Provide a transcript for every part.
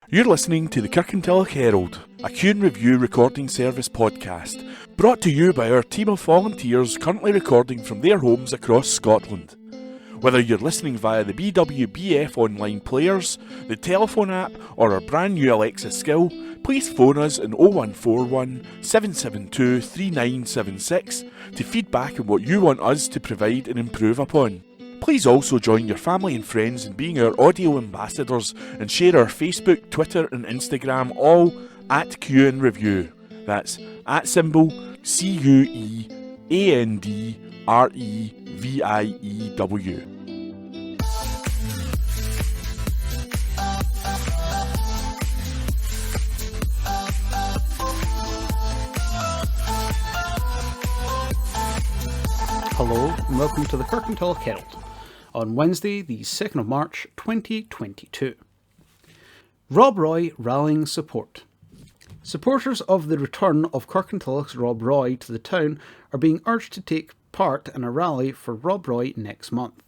You're listening to the Kirkintilloch Herald, a Q&A review recording service podcast, brought to you by our team of volunteers currently recording from their homes across Scotland. Whether you're listening via the BWBF online players, the telephone app, or our brand new Alexa skill, please phone us on 0141 772 3976 to feedback on what you want us to provide and improve upon. Please also join your family and friends in being our audio ambassadors and share our Facebook, Twitter and Instagram all at Q&A Review. That's at symbol CUEANDREVIEW. Hello and welcome to the Kirkintilloch Herald on Wednesday the 2nd of March 2022. Rob Roy rallying support. Supporters of the return of Kirkintilloch's Rob Roy to the town are being urged to take part in a rally for Rob Roy next month.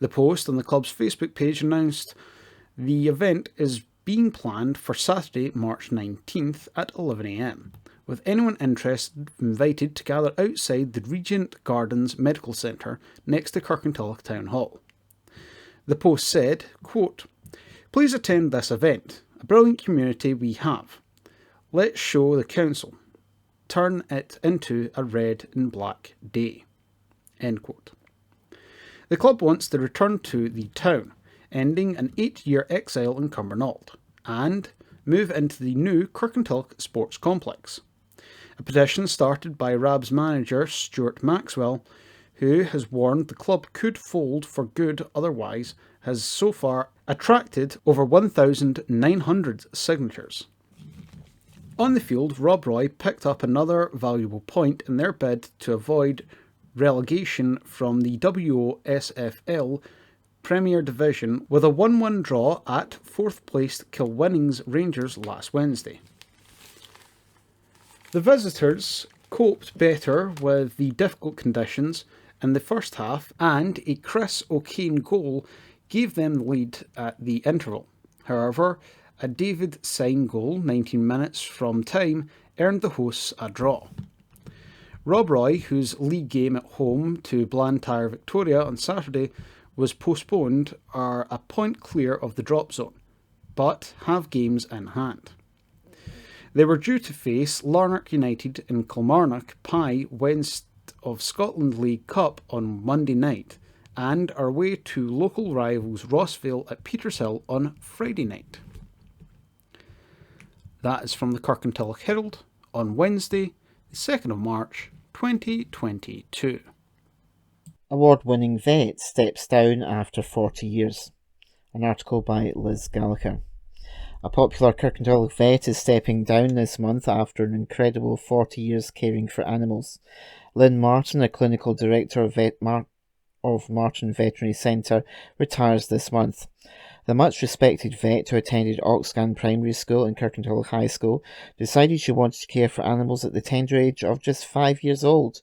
The post on the club's Facebook page announced the event is being planned for Saturday, March 19th at 11 a.m. with anyone interested invited to gather outside the Regent Gardens Medical Centre next to Kirkintilloch Town Hall. The post said, quote, "Please attend this event, a brilliant community we have. Let's show the council. Turn it into a red and black day." End quote. The club wants to return to the town, ending an 8-year exile in Cumbernauld, and move into the new Kirkintilloch Sports Complex. A petition started by Rab's manager Stuart Maxwell, who has warned the club could fold for good otherwise, has so far attracted over 1,900 signatures. On the field, Rob Roy picked up another valuable point in their bid to avoid relegation from the WOSFL Premier Division with a 1-1 draw at 4th placed Kilwinning's Rangers last Wednesday. The visitors coped better with the difficult conditions in the first half, and a Chris O'Kane goal gave them the lead at the interval. However, a David Syme goal 19 minutes from time earned the hosts a draw. Rob Roy, whose league game at home to Blantyre Victoria on Saturday was postponed, are a point clear of the drop zone, but have games in hand. They were due to face Larnac United in Kilmarnock Pie West of Scotland League Cup on Monday night, and are away to local rivals Rossvale at Petershill on Friday night. That is from the Kirkintilloch Herald on Wednesday, the 2nd of March 2022. Award-winning vet steps down after 40 years. An article by Liz Gallagher. A popular Kirkintilloch vet is stepping down this month after an incredible 40 years caring for animals. Lynn Martin, a clinical director of Martin Veterinary Centre, retires this month. The much-respected vet, who attended Oxgan Primary School and Kirkintilloch High School, decided she wanted to care for animals at the tender age of just 5 years old.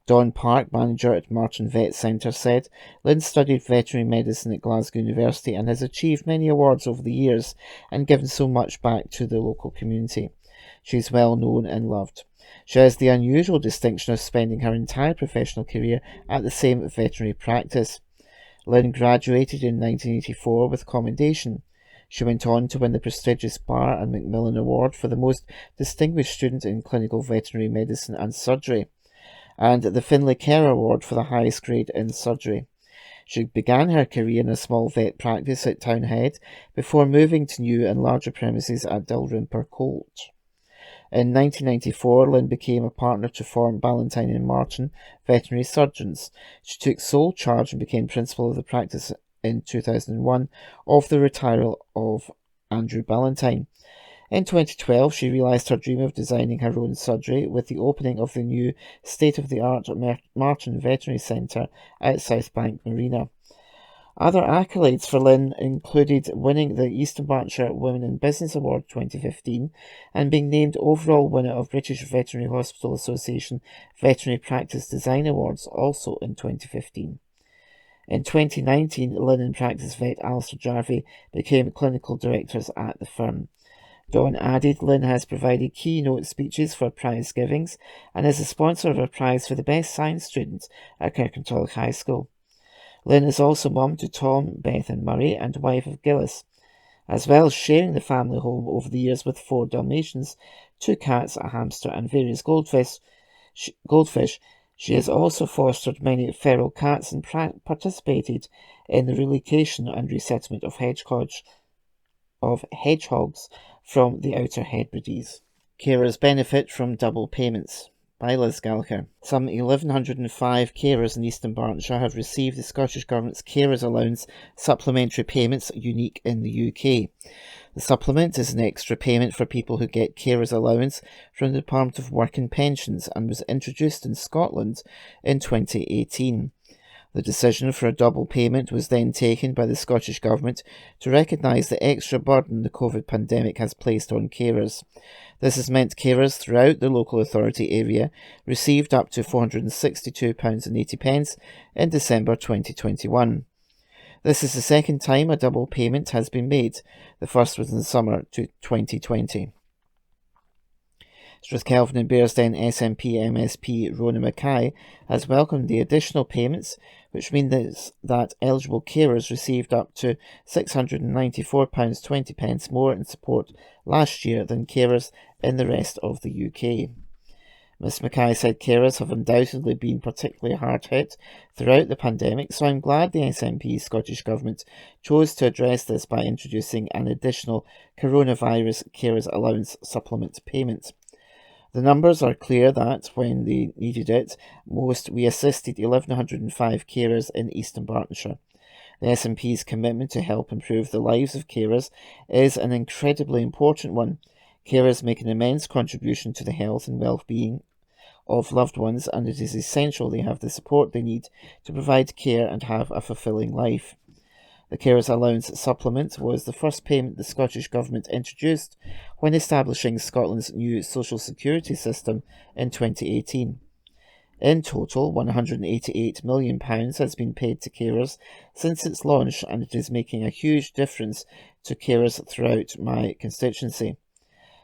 Don Park, manager at Martin Vet Centre, said, "Lynn studied veterinary medicine at Glasgow University and has achieved many awards over the years and given so much back to the local community. She is well known and loved. She has the unusual distinction of spending her entire professional career at the same veterinary practice." Lynn graduated in 1984 with commendation. She went on to win the prestigious Barr and Macmillan Award for the most distinguished student in clinical veterinary medicine and surgery, and the Finlay Kerr Award for the highest grade in surgery. She began her career in a small vet practice at Townhead before moving to new and larger premises at Dalrymple Court. In 1994, Lynn became a partner to form Ballantyne and Martin Veterinary Surgeons. She took sole charge and became principal of the practice in 2001 of the retirement of Andrew Ballantyne. In 2012, she realised her dream of designing her own surgery with the opening of the new state-of-the-art Martin Veterinary Centre at Southbank Marina. Other accolades for Lynn included winning the Eastern Berkshire Women in Business Award 2015 and being named overall winner of British Veterinary Hospital Association Veterinary Practice Design Awards also in 2015. In 2019, linen practice vet Alistair Jarvie became clinical directors at the firm. Dawn added Lynn has provided keynote speeches for prize givings and is a sponsor of a prize for the best science student at Kirkintilloch High School. Lynn is also mum to Tom, Beth and Murray and wife of Gillis, as well as sharing the family home over the years with 4 Dalmatians, 2 cats, a hamster and various goldfish. She has also fostered many feral cats and participated in the relocation and resettlement of hedgehogs from the Outer Hebrides. Carers benefit from double payments. By Liz Gallagher. Some 1,105 carers in Eastern Bartonshire have received the Scottish Government's Carers Allowance supplementary payments, unique in the UK. The supplement is an extra payment for people who get carers allowance from the Department of Work and Pensions and was introduced in Scotland in 2018. The decision for a double payment was then taken by the Scottish Government to recognise the extra burden the COVID pandemic has placed on carers. This has meant carers throughout the local authority area received up to £462.80 in December 2021. This is the second time a double payment has been made. The first was in the summer to 2020. Strathkelvin and Bearsden SNP MSP Rona Mackay has welcomed the additional payments, which mean that eligible carers received up to £694.20 more in support last year than carers in the rest of the UK. Ms Mackay said carers have undoubtedly been particularly hard hit throughout the pandemic, so I'm glad the SNP Scottish Government chose to address this by introducing an additional coronavirus carers allowance supplement payment. The numbers are clear that, when they needed it most, we assisted 1,105 carers in Eastern Bartonshire. The SNP's commitment to help improve the lives of carers is an incredibly important one. Carers make an immense contribution to the health and well-being of loved ones, and it is essential they have the support they need to provide care and have a fulfilling life. The Carers Allowance Supplement was the first payment the Scottish Government introduced when establishing Scotland's new social security system in 2018. In total, £188 million has been paid to carers since its launch, and it is making a huge difference to carers throughout my constituency.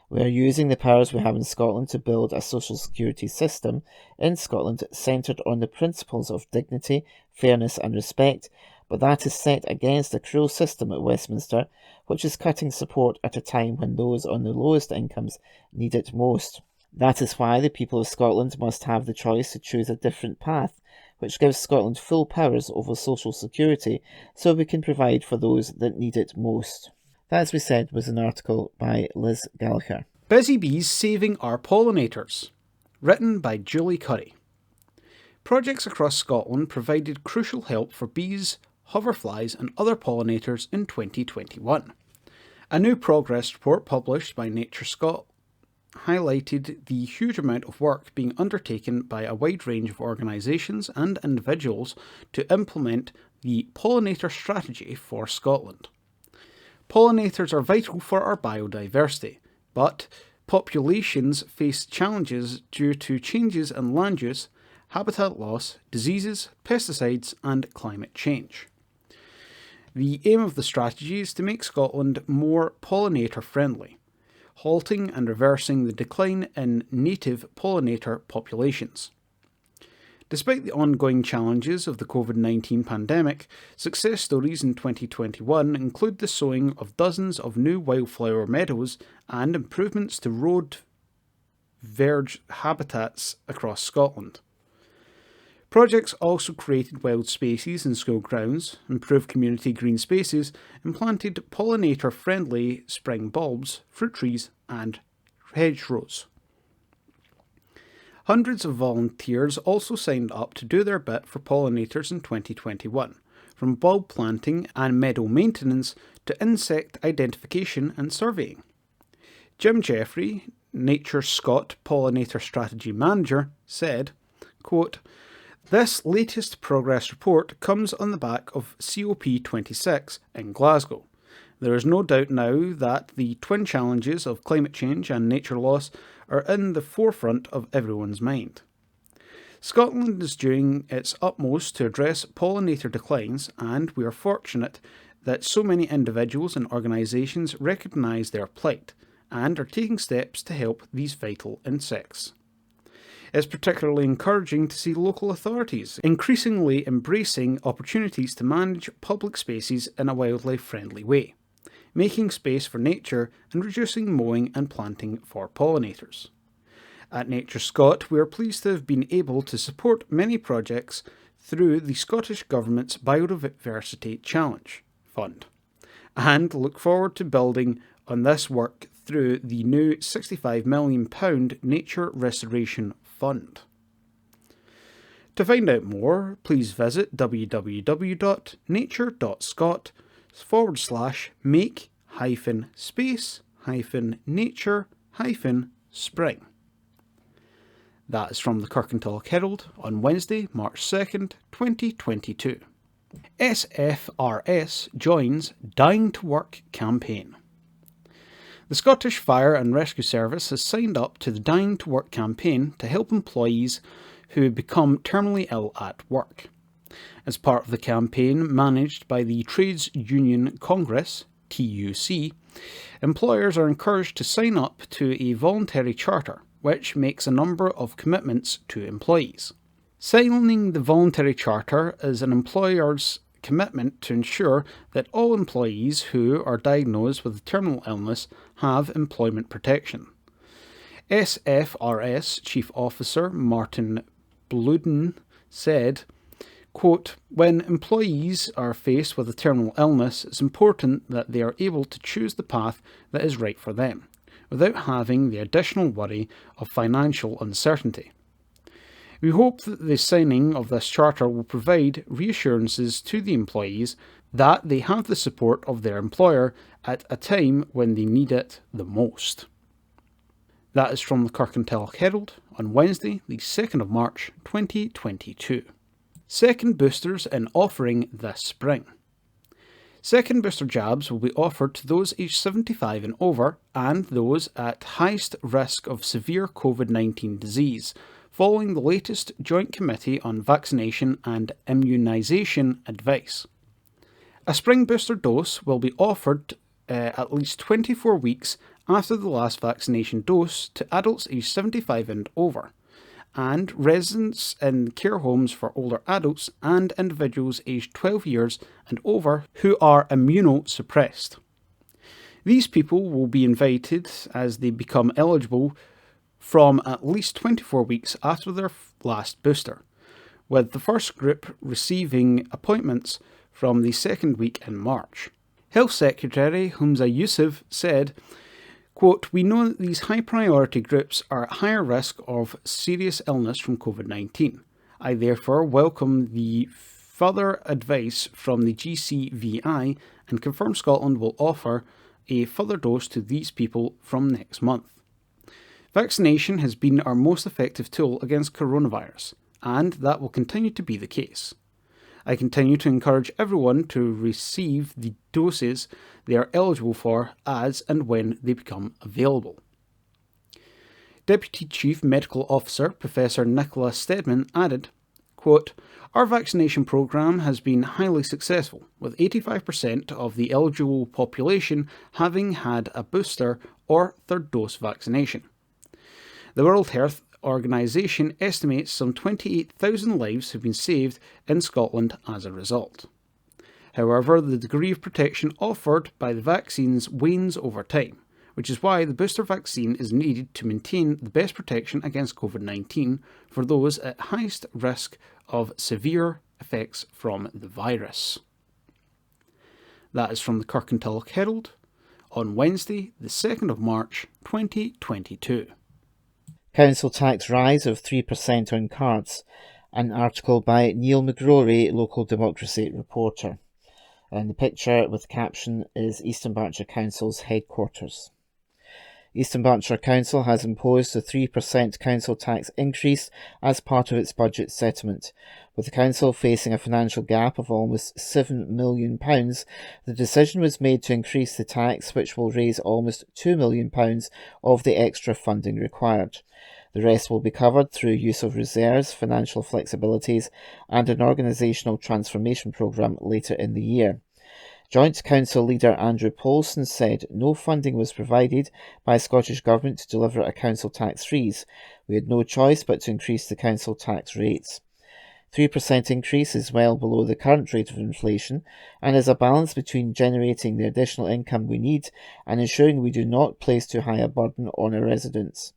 We are using the powers we have in Scotland to build a social security system in Scotland centred on the principles of dignity, fairness and respect, but that is set against a cruel system at Westminster, which is cutting support at a time when those on the lowest incomes need it most. That is why the people of Scotland must have the choice to choose a different path, which gives Scotland full powers over social security, so we can provide for those that need it most. That, as we said, was an article by Liz Gallagher. Busy Bees Saving Our Pollinators, written by Julie Curry. Projects across Scotland provided crucial help for bees, hoverflies and other pollinators in 2021. A new progress report published by Nature Scot highlighted the huge amount of work being undertaken by a wide range of organisations and individuals to implement the pollinator strategy for Scotland. Pollinators are vital for our biodiversity, but populations face challenges due to changes in land use, habitat loss, diseases, pesticides and climate change. The aim of the strategy is to make Scotland more pollinator friendly, halting and reversing the decline in native pollinator populations. Despite the ongoing challenges of the COVID-19 pandemic, success stories in 2021 include the sowing of dozens of new wildflower meadows and improvements to road verge habitats across Scotland. Projects also created wild spaces in school grounds, improved community green spaces, and planted pollinator-friendly spring bulbs, fruit trees, and hedgerows. Hundreds of volunteers also signed up to do their bit for pollinators in 2021, from bulb planting and meadow maintenance to insect identification and surveying. Jim Jeffrey, Nature Scot Pollinator Strategy Manager, said, quote, "This latest progress report comes on the back of COP26 in Glasgow. There is no doubt now that the twin challenges of climate change and nature loss are in the forefront of everyone's mind. Scotland is doing its utmost to address pollinator declines, and we are fortunate that so many individuals and organisations recognise their plight and are taking steps to help these vital insects. It's particularly encouraging to see local authorities increasingly embracing opportunities to manage public spaces in a wildlife-friendly way, making space for nature and reducing mowing and planting for pollinators. At Nature Scot, we are pleased to have been able to support many projects through the Scottish Government's Biodiversity Challenge Fund, and look forward to building on this work through the new £65 million Nature Restoration Fund. To find out more, please visit www.nature.scot/make-space-nature-spring. That is from the Kirkintilloch Herald on Wednesday, March 2nd, 2022. SFRS joins Dying to Work campaign. The Scottish Fire and Rescue Service has signed up to the Dying to Work campaign to help employees who become terminally ill at work. As part of the campaign managed by the Trades Union Congress, TUC, employers are encouraged to sign up to a voluntary charter, which makes a number of commitments to employees. Signing the voluntary charter is an employer's commitment to ensure that all employees who are diagnosed with a terminal illness have employment protection. SFRS Chief Officer Martin Bluden said, quote, "When employees are faced with a terminal illness, it's important that they are able to choose the path that is right for them, without having the additional worry of financial uncertainty. We hope that the signing of this charter will provide reassurances to the employees that they have the support of their employer at a time when they need it the most." That is from the Kirkintilloch Herald on Wednesday, the 2nd of March 2022. Second boosters in offering this spring. Second booster jabs will be offered to those aged 75 and over and those at highest risk of severe COVID-19 disease, following the latest Joint Committee on Vaccination and Immunisation advice. A spring booster dose will be offered at least 24 weeks after the last vaccination dose to adults aged 75 and over, and residents in care homes for older adults and individuals aged 12 years and over who are immunosuppressed. These people will be invited as they become eligible from at least 24 weeks after their last booster, with the first group receiving appointments from the second week in March. Health Secretary Humza Yousaf said, quote, "We know that these high priority groups are at higher risk of serious illness from COVID-19. I therefore welcome the further advice from the GCVI and confirm Scotland will offer a further dose to these people from next month. Vaccination has been our most effective tool against coronavirus, and that will continue to be the case. I continue to encourage everyone to receive the doses they are eligible for as and when they become available." Deputy Chief Medical Officer Professor Nicola Stedman added, quote, "Our vaccination programme has been highly successful, with 85% of the eligible population having had a booster or third dose vaccination. The World Health Organisation estimates some 28,000 lives have been saved in Scotland as a result. However, the degree of protection offered by the vaccines wanes over time, which is why the booster vaccine is needed to maintain the best protection against COVID-19 for those at highest risk of severe effects from the virus." That is from the Kirkintilloch Herald on Wednesday, the 2nd of March 2022. Council tax rise of 3% on cards. An article by Neil McGrory, local democracy reporter. And the picture with the caption is Eastern Berkshire Council's headquarters. Eastern Berkshire Council has imposed a 3% council tax increase as part of its budget settlement. With the council facing a financial gap of almost £7 million, the decision was made to increase the tax, which will raise almost £2 million of the extra funding required. The rest will be covered through use of reserves, financial flexibilities, and an organisational transformation programme later in the year. Joint Council leader Andrew Paulson said no funding was provided by the Scottish Government to deliver a council tax freeze. We had no choice but to increase the council tax rates. 3% increase is well below the current rate of inflation and is a balance between generating the additional income we need and ensuring we do not place too high a burden on our residents.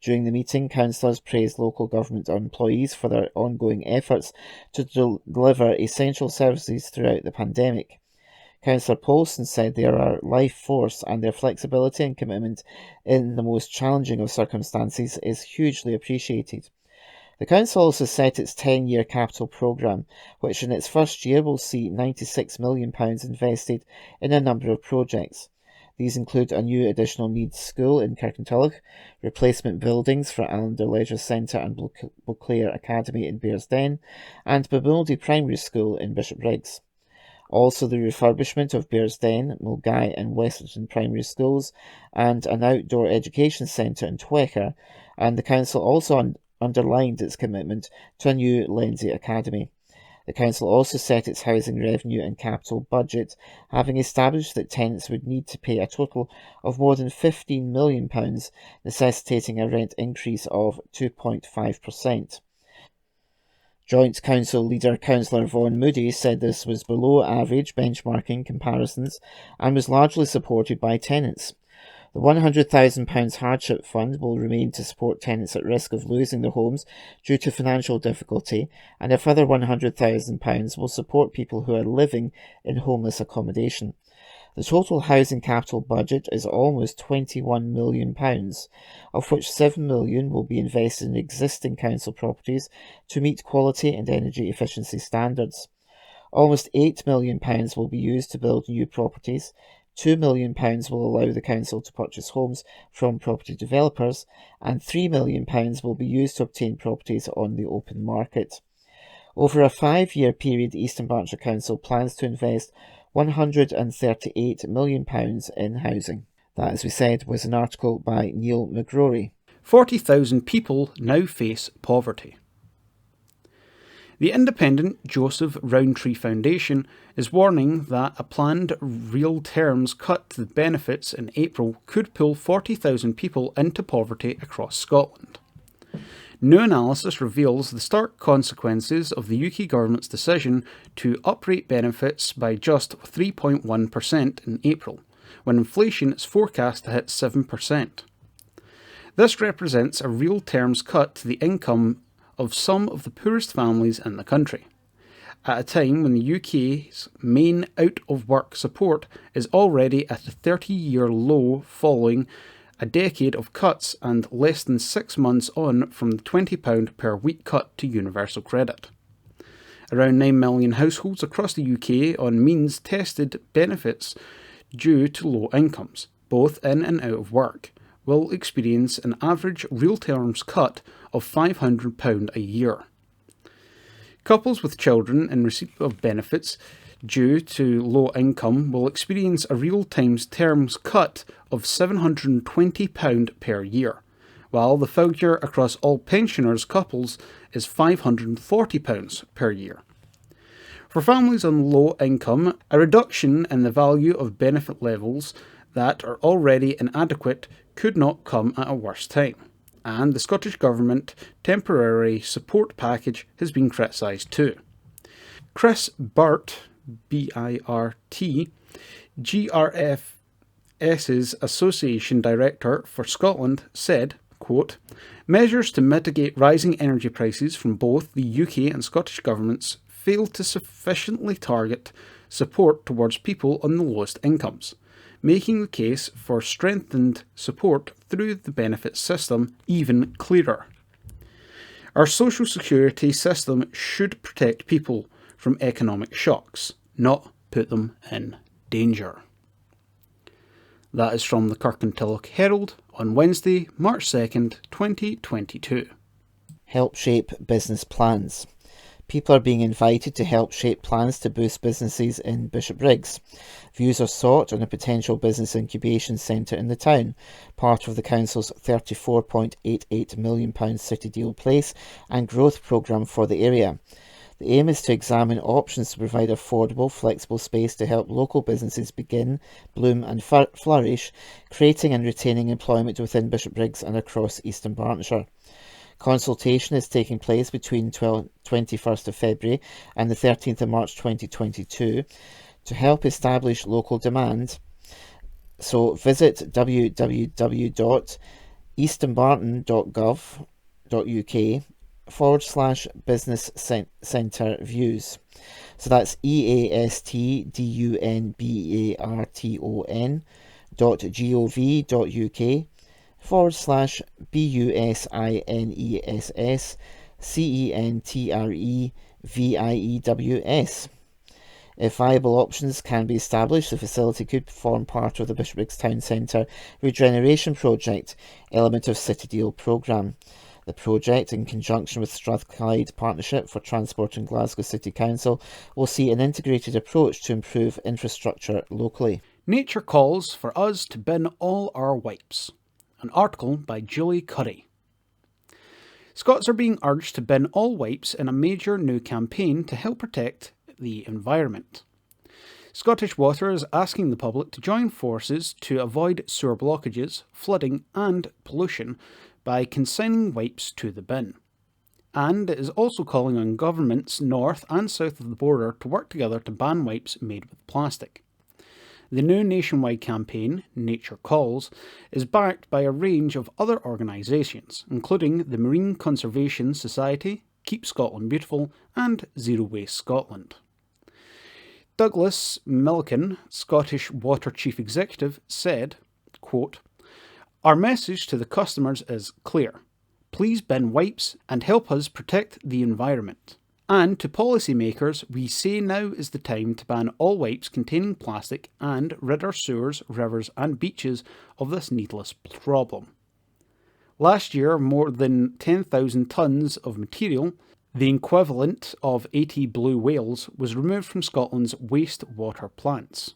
During the meeting, councillors praised local government employees for their ongoing efforts to deliver essential services throughout the pandemic. Councillor Paulson said they are our life force and their flexibility and commitment in the most challenging of circumstances is hugely appreciated. The council also set its 10-year capital programme, which in its first year will see £96 million invested in a number of projects. These include a new additional needs school in Kirkintilloch, replacement buildings for Allender Leisure Centre and Beauclair Academy in Bearsden, and Babuldi Primary School in Bishopbriggs. Also the refurbishment of Bearsden, Mulgai and Westerton primary schools, and an outdoor education centre in Twecker, and the council also underlined its commitment to a new Lenzie Academy. The council also set its housing revenue and capital budget, having established that tenants would need to pay a total of more than £15 million, necessitating a rent increase of 2.5%. Joint Council leader Councillor Vaughan Moody said this was below average benchmarking comparisons and was largely supported by tenants. The £100,000 hardship fund will remain to support tenants at risk of losing their homes due to financial difficulty, and a further £100,000 will support people who are living in homeless accommodation. The total housing capital budget is almost £21 million, of which £7 million will be invested in existing council properties to meet quality and energy efficiency standards. Almost £8 million will be used to build new properties. £2 million will allow the council to purchase homes from property developers, and £3 million will be used to obtain properties on the open market. Over a 5-year period, Eastern Berkshire Council plans to invest £138 million in housing. That, as we said, was an article by Neil McGrory. 40,000 people now face poverty. The independent Joseph Rowntree Foundation is warning that a planned real terms cut to the benefits in April could pull 40,000 people into poverty across Scotland. New analysis reveals the stark consequences of the UK government's decision to uprate benefits by just 3.1% in April, when inflation is forecast to hit 7%. This represents a real terms cut to the income of some of the poorest families in the country, at a time when the UK's main out-of-work support is already at a 30-year low following a decade of cuts and less than 6 months on from the £20 per week cut to universal credit. Around 9 million households across the UK on means-tested benefits due to low incomes, both in and out of work, will experience an average real terms cut of £500 a year. Couples with children in receipt of benefits due to low income will experience a real terms cut of £720 per year, while the figure across all pensioners' couples is £540 per year. For families on low income, a reduction in the value of benefit levels that are already inadequate could not come at a worse time, and the Scottish Government temporary support package has been criticised too. Chris Birt, B-I-R-T, GRFS's Association Director for Scotland, said, quote, "Measures to mitigate rising energy prices from both the UK and Scottish governments failed to sufficiently target support towards people on the lowest incomes, making the case for strengthened support through the benefits system even clearer. Our social security system should protect people from economic shocks, not put them in danger." That is from the Kirkintilloch Herald on Wednesday, March 2nd, 2022. Help shape business plans. People are being invited to help shape plans to boost businesses in Bishopbriggs. Views are sought on a potential business incubation centre in the town, part of the council's £34.88 million City Deal Place and growth programme for the area. The aim is to examine options to provide affordable, flexible space to help local businesses begin, bloom and flourish, creating and retaining employment within Bishopbriggs and across Eastern Bartonshire. Consultation is taking place between 21st of February and the 13th of March 2022 to help establish local demand. So visit www.eastonbarton.gov.uk/business centre views. So that's eastonbarton.gov.uk/BUSINESCENTREVIEWS. If viable options can be established, the facility could form part of the Bishopbriggs Town Centre Regeneration Project, element of City Deal programme. The project, in conjunction with Strathkelvin Partnership for Transport and Glasgow City Council, will see an integrated approach to improve infrastructure locally. Nature calls for us to bin all our wipes. An article by Julie Curry. Scots are being urged to bin all wipes in a major new campaign to help protect the environment. Scottish Water is asking the public to join forces to avoid sewer blockages, flooding and pollution by consigning wipes to the bin. And it is also calling on governments north and south of the border to work together to ban wipes made with plastic. The new nationwide campaign, Nature Calls, is backed by a range of other organisations, including the Marine Conservation Society, Keep Scotland Beautiful and Zero Waste Scotland. Douglas Milliken, Scottish Water Chief Executive, said, quote, "Our message to the customers is clear. Please bin wipes and help us protect the environment. And to policymakers, we say now is the time to ban all wipes containing plastic and rid our sewers, rivers and beaches of this needless problem." Last year, more than 10,000 tonnes of material, the equivalent of 80 blue whales, was removed from Scotland's wastewater plants.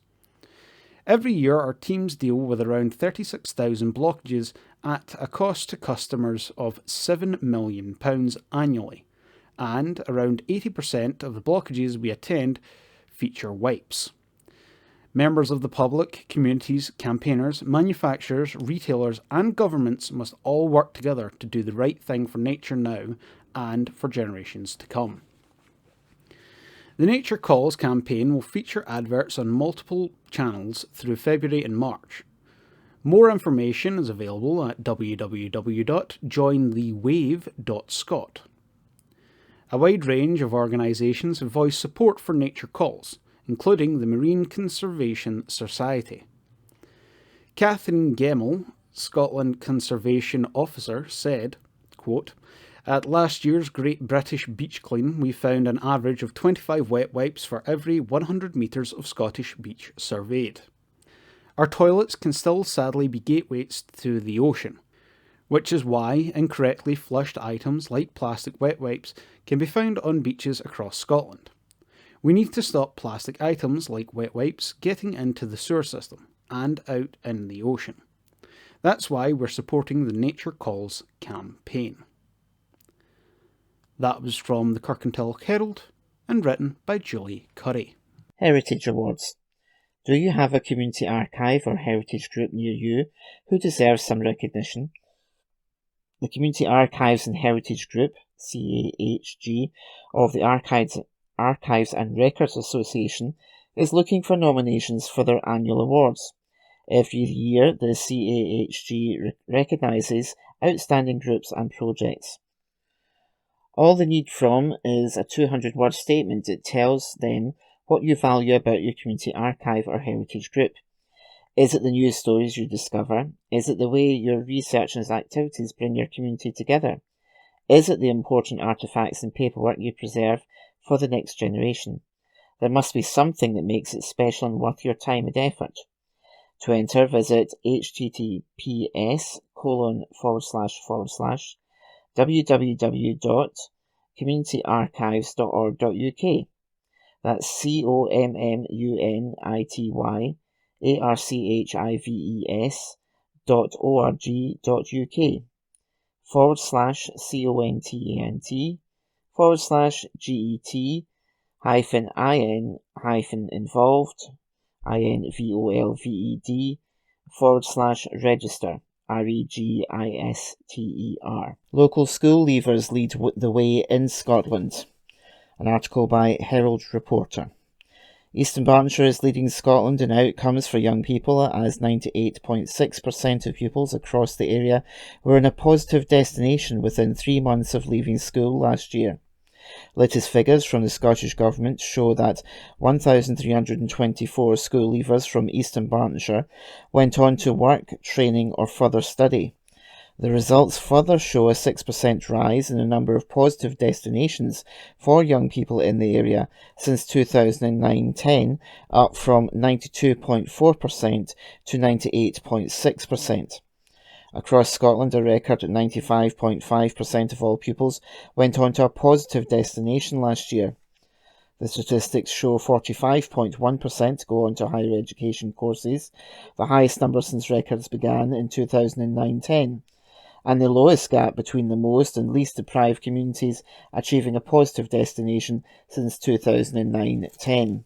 Every year, our teams deal with around 36,000 blockages at a cost to customers of £7 million annually, and around 80% of the blockages we attend feature wipes. Members of the public, communities, campaigners, manufacturers, retailers and governments must all work together to do the right thing for nature now and for generations to come. The Nature Calls campaign will feature adverts on multiple channels through February and March. More information is available at www.jointhewave.scot. A wide range of organisations have voiced support for Nature Calls, including the Marine Conservation Society. Catherine Gemmell, Scotland Conservation Officer, said, quote, "At last year's Great British Beach Clean, we found an average of 25 wet wipes for every 100 metres of Scottish beach surveyed. Our toilets can still sadly be gateways to the ocean, which is why incorrectly flushed items like plastic wet wipes can be found on beaches across Scotland. We need to stop plastic items like wet wipes getting into the sewer system and out in the ocean. That's why we're supporting the Nature Calls campaign." That was from the Kirkintilloch Herald and written by Julie Curry. Heritage Awards. Do you have a community archive or heritage group near you who deserves some recognition? The Community Archives and Heritage Group, CAHG, of the Archives and Records Association is looking for nominations for their annual awards. Every year, the CAHG recognises outstanding groups and projects. All they need from is a 200-word statement that tells them what you value about your community archive or heritage group. Is it the news stories you discover? Is it the way your research and activities bring your community together? Is it the important artefacts and paperwork you preserve for the next generation? There must be something that makes it special and worth your time and effort. To enter, visit https:// www.cahg.org communityarchives.org.uk. That's content.org.uk/CONTENT/get-involved/register REGISTER. Local school leavers lead the way in Scotland. An article by Herald reporter. Eastern Bartonshire is leading Scotland in outcomes for young people, as 98.6% of pupils across the area were in a positive destination within 3 months of leaving school last year. Latest figures from the Scottish Government show that 1,324 school leavers from Eastern Bartonshire went on to work, training or further study. The results further show a 6% rise in the number of positive destinations for young people in the area since 2009-10, up from 92.4% to 98.6%. Across Scotland, a record 95.5% of all pupils went on to a positive destination last year. The statistics show 45.1% go on to higher education courses, the highest number since records began in 2009-10. And the lowest gap between the most and least deprived communities achieving a positive destination since 2009-10.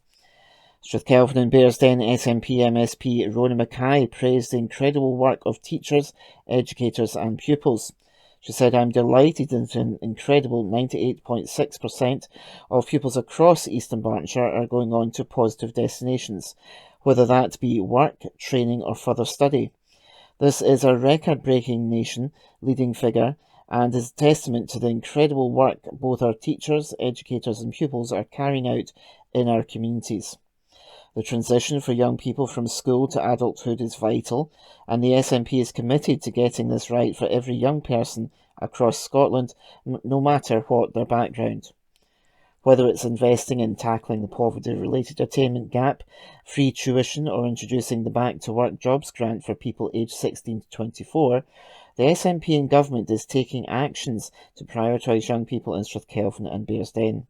Strathkelvin and Bearsden SNP MSP Rona Mackay praised the incredible work of teachers, educators and pupils. She said, "I'm delighted that an incredible 98.6% of pupils across Eastern Bartonshire are going on to positive destinations, whether that be work, training or further study. This is a record-breaking nation-leading figure and is a testament to the incredible work both our teachers, educators and pupils are carrying out in our communities. The transition for young people from school to adulthood is vital, and the SNP is committed to getting this right for every young person across Scotland, no matter what their background. Whether it's investing in tackling the poverty-related attainment gap, free tuition or introducing the Back to Work Jobs Grant for people aged 16 to 24, the SNP and Government is taking actions to prioritise young people in Strathkelvin and Bearsden.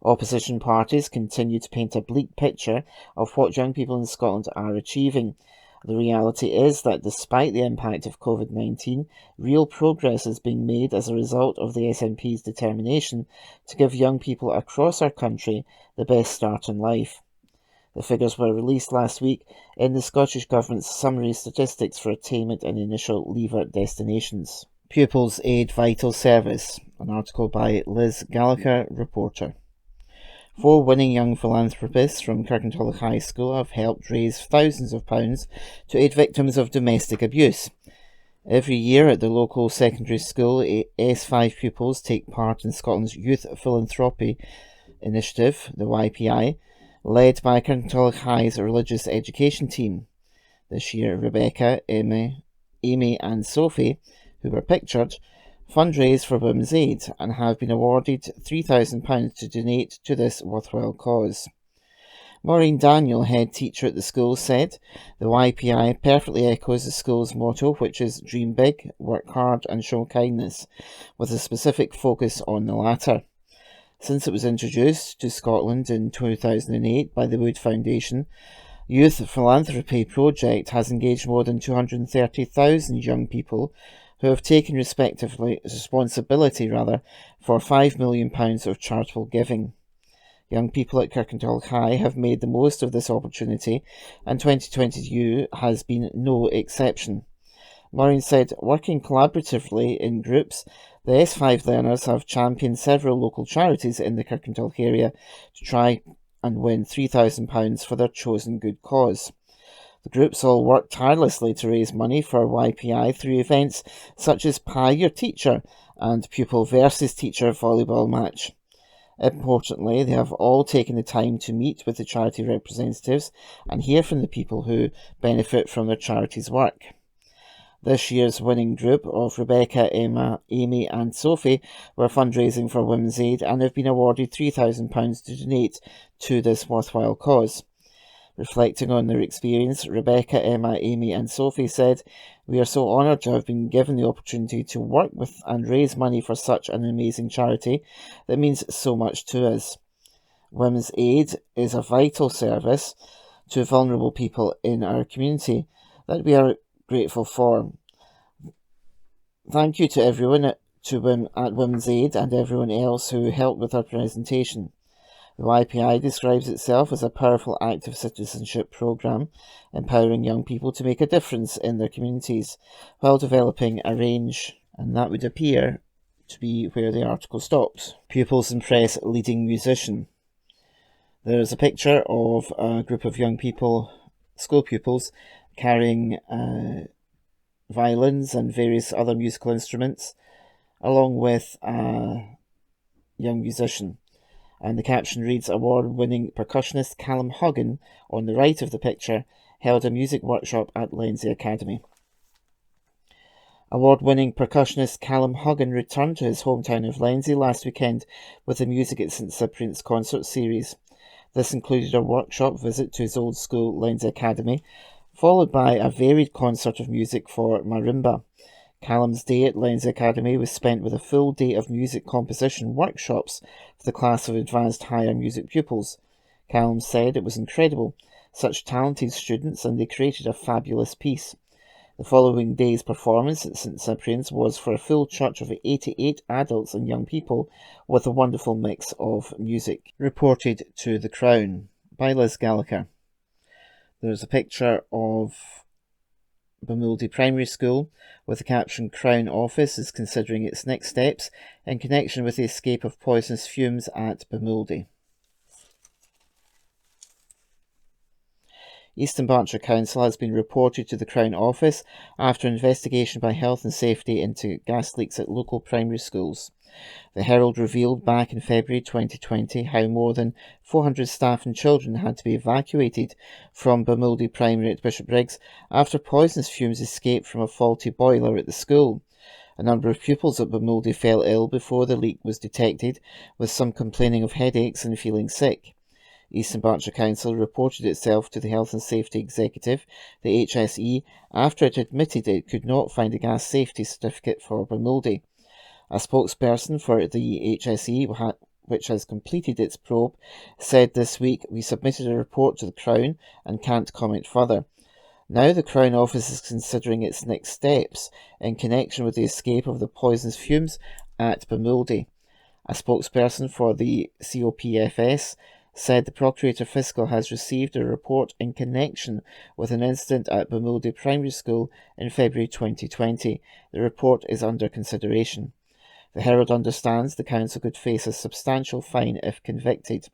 Opposition parties continue to paint a bleak picture of what young people in Scotland are achieving. The reality is that despite the impact of COVID-19, real progress is being made as a result of the SNP's determination to give young people across our country the best start in life. The figures were released last week in the Scottish Government's summary statistics for attainment and initial leaver destinations. Pupils Aid Vital Service, an article by Liz Gallagher, reporter. 4 winning young philanthropists from Kirkintilloch High School have helped raise thousands of pounds to aid victims of domestic abuse. Every year at the local secondary school, S5 pupils take part in Scotland's Youth Philanthropy Initiative, the YPI, led by Kirkintilloch High's religious education team. This year, Rebecca, Amy and Sophie, who were pictured, fundraise for Women's Aid and have been awarded £3,000 to donate to this worthwhile cause. Maureen Daniel, head teacher at the school, said, "The YPI perfectly echoes the school's motto, which is dream big, work hard and show kindness, with a specific focus on the latter. Since it was introduced to Scotland in 2008 by the Wood Foundation, Youth Philanthropy Project has engaged more than 230,000 young people who have taken responsibility for £5 million of charitable giving. Young people at Kirkintilloch High have made the most of this opportunity, and 2022 has been no exception." Maureen said, "Working collaboratively in groups, the S5 learners have championed several local charities in the Kirkintilloch area to try and win £3,000 for their chosen good cause. The groups all work tirelessly to raise money for YPI through events such as Pie Your Teacher and Pupil versus Teacher volleyball match. Importantly, they have all taken the time to meet with the charity representatives and hear from the people who benefit from their charity's work." This year's winning group of Rebecca, Amy and Sophie were fundraising for Women's Aid and have been awarded £3,000 to donate to this worthwhile cause. Reflecting on their experience, Rebecca, Emma, Amy and Sophie said, "We are so honoured to have been given the opportunity to work with and raise money for such an amazing charity that means so much to us. Women's Aid is a vital service to vulnerable people in our community that we are grateful for. Thank you to everyone at Women's Aid and everyone else who helped with our presentation. The YPI describes itself as a powerful active citizenship programme, empowering young people to make a difference in their communities while developing a range," and that would appear to be where the article stops. Pupils impress leading musician. There's a picture of a group of young people, school pupils, carrying violins and various other musical instruments, along with a young musician. And the caption reads, "Award-winning percussionist Callum Huggan," on the right of the picture, held a music workshop at Lenzie Academy. Award-winning percussionist Callum Huggan returned to his hometown of Lenzie last weekend with the Music at St Cyprian's concert series. This included a workshop visit to his old school, Lenzie Academy, followed by a varied concert of music for marimba. Callum's day at Lenzie Academy was spent with a full day of music composition workshops for the class of advanced higher music pupils. Callum said it was incredible, such talented students, and they created a fabulous piece. The following day's performance at St Cyprian's was for a full church of 88 adults and young people with a wonderful mix of music. Reported to The Crown by Liz Gallagher. There's a picture of Bumuldy Primary School with the caption, "Crown Office is considering its next steps in connection with the escape of poisonous fumes at Bumuldy." Eastern Berkshire Council has been reported to the Crown Office after investigation by Health and Safety into gas leaks at local primary schools. The Herald revealed back in February 2020 how more than 400 staff and children had to be evacuated from Bumuldy Primary at Bishopbriggs after poisonous fumes escaped from a faulty boiler at the school. A number of pupils at Bumuldy fell ill before the leak was detected, with some complaining of headaches and feeling sick. Eastern Berkshire Council reported itself to the Health and Safety Executive, the HSE, after it admitted it could not find a gas safety certificate for Bumuldy. A spokesperson for the HSE, which has completed its probe, said this week, "We submitted a report to the Crown and can't comment further." Now the Crown Office is considering its next steps in connection with the escape of the poisonous fumes at Bumuldy. A spokesperson for the COPFS said the Procurator Fiscal has received a report in connection with an incident at Bumuldy Primary School in February 2020. The report is under consideration. The Herald understands the council could face a substantial fine if convicted.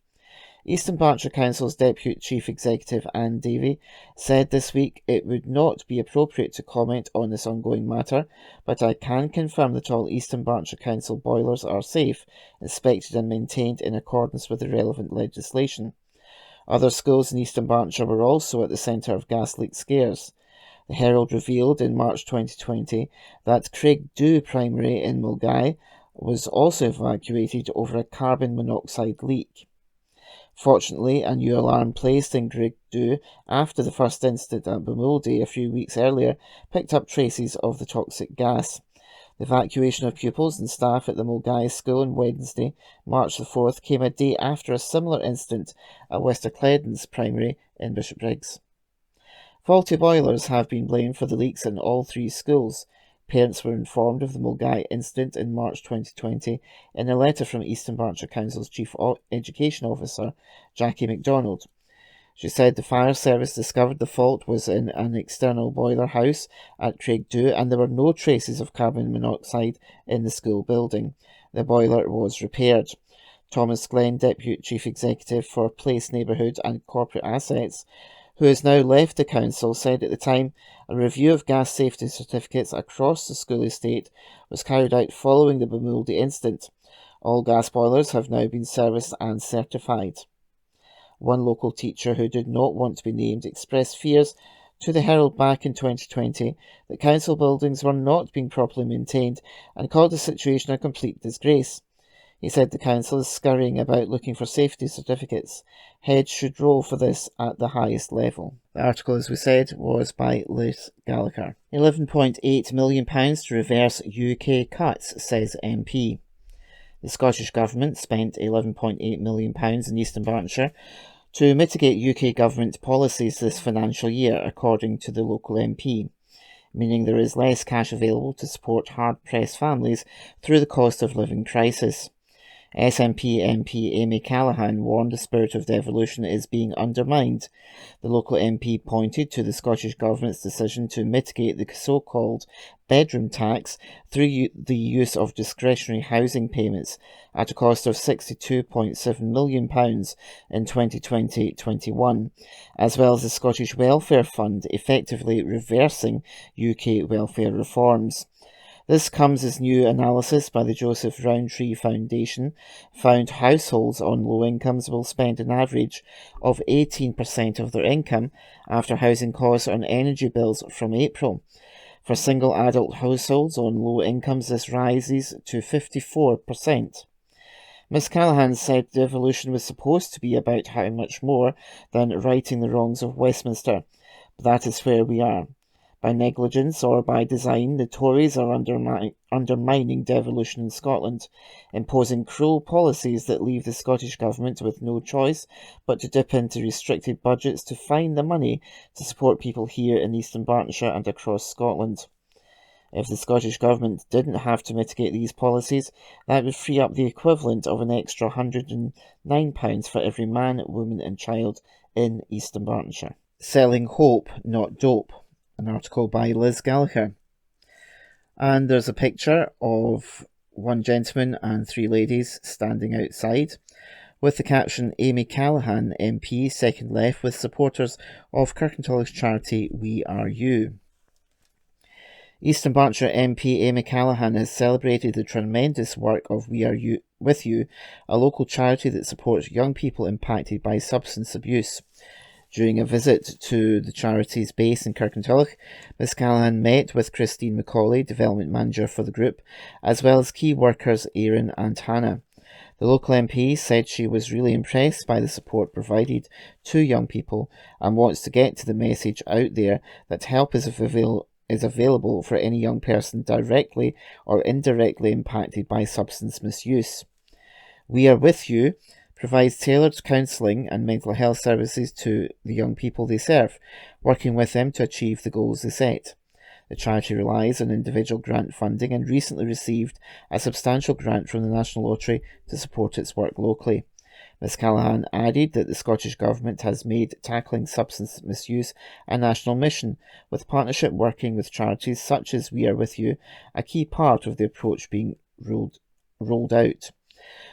Eastern Berkshire Council's Deputy Chief Executive Anne Davey said this week it would not be appropriate to comment on this ongoing matter, but I can confirm that all Eastern Berkshire Council boilers are safe, inspected and maintained in accordance with the relevant legislation. Other schools in Eastern Berkshire were also at the centre of gas leak scares. The Herald revealed in March 2020 that Craigdhu Primary in Mulgai was also evacuated over a carbon monoxide leak. Fortunately, a new alarm placed in Craigdhu after the first incident at Bumuldy a few weeks earlier picked up traces of the toxic gas. The evacuation of pupils and staff at the Mulgai School on Wednesday, March the 4th, came a day after a similar incident at Westercledens Primary in Bishopbriggs. Faulty boilers have been blamed for the leaks in all three schools. Parents were informed of the Mulgai incident in March 2020 in a letter from Eastern Berkshire Council's Chief Education Officer, Jackie MacDonald. She said the fire service discovered the fault was in an external boiler house at Craigdhu and there were no traces of carbon monoxide in the school building. The boiler was repaired. Thomas Glenn, Deputy Chief Executive for Place, Neighbourhood and Corporate Assets, who has now left the council, said at the time a review of gas safety certificates across the school estate was carried out following the Bumuldy incident. All gas boilers have now been serviced and certified. One local teacher who did not want to be named expressed fears to the Herald back in 2020 that council buildings were not being properly maintained and called the situation a complete disgrace. He said the council is scurrying about looking for safety certificates. Heads should roll for this at the highest level. The article, as we said, was by Liz Gallagher. £11.8 million to reverse UK cuts, says MP. The Scottish Government spent £11.8 million in Eastern Bartonshire to mitigate UK Government policies this financial year, according to the local MP, meaning there is less cash available to support hard-pressed families through the cost of living crisis. SNP MP Amy Callaghan warned the spirit of devolution is being undermined. The local MP pointed to the Scottish Government's decision to mitigate the so-called bedroom tax through the use of discretionary housing payments at a cost of £62.7 million in 2020-21, as well as the Scottish Welfare Fund effectively reversing UK welfare reforms. This comes as new analysis by the Joseph Rowntree Foundation found households on low incomes will spend an average of 18% of their income after housing costs on energy bills from April. For single adult households on low incomes, this rises to 54%. Ms Callaghan said devolution was supposed to be about how much more than righting the wrongs of Westminster, but that is where we are. By negligence or by design, the Tories are undermining devolution in Scotland, imposing cruel policies that leave the Scottish Government with no choice but to dip into restricted budgets to find the money to support people here in Eastern Bartonshire and across Scotland. If the Scottish Government didn't have to mitigate these policies, that would free up the equivalent of an extra £109 for every man, woman and child in Eastern Bartonshire. Selling hope, not dope. An article by Liz Gallagher. And there's a picture of one gentleman and three ladies standing outside with the caption Amy Callaghan MP second left with supporters of Kirkintilloch's charity We Are You. Eastern Bartonshire MP Amy Callaghan has celebrated the tremendous work of We Are You With You, a local charity that supports young people impacted by substance abuse. During a visit to the charity's base in Kirkintilloch, Ms Callaghan met with Christine Macaulay, Development Manager for the group, as well as key workers Aaron and Hannah. The local MP said she was really impressed by the support provided to young people and wants to get to the message out there that help is available for any young person directly or indirectly impacted by substance misuse. We Are With You provides tailored counselling and mental health services to the young people they serve, working with them to achieve the goals they set. The charity relies on individual grant funding and recently received a substantial grant from the National Lottery to support its work locally. Ms Callaghan added that the Scottish Government has made tackling substance misuse a national mission, with partnership working with charities such as We Are With You a key part of the approach being rolled out.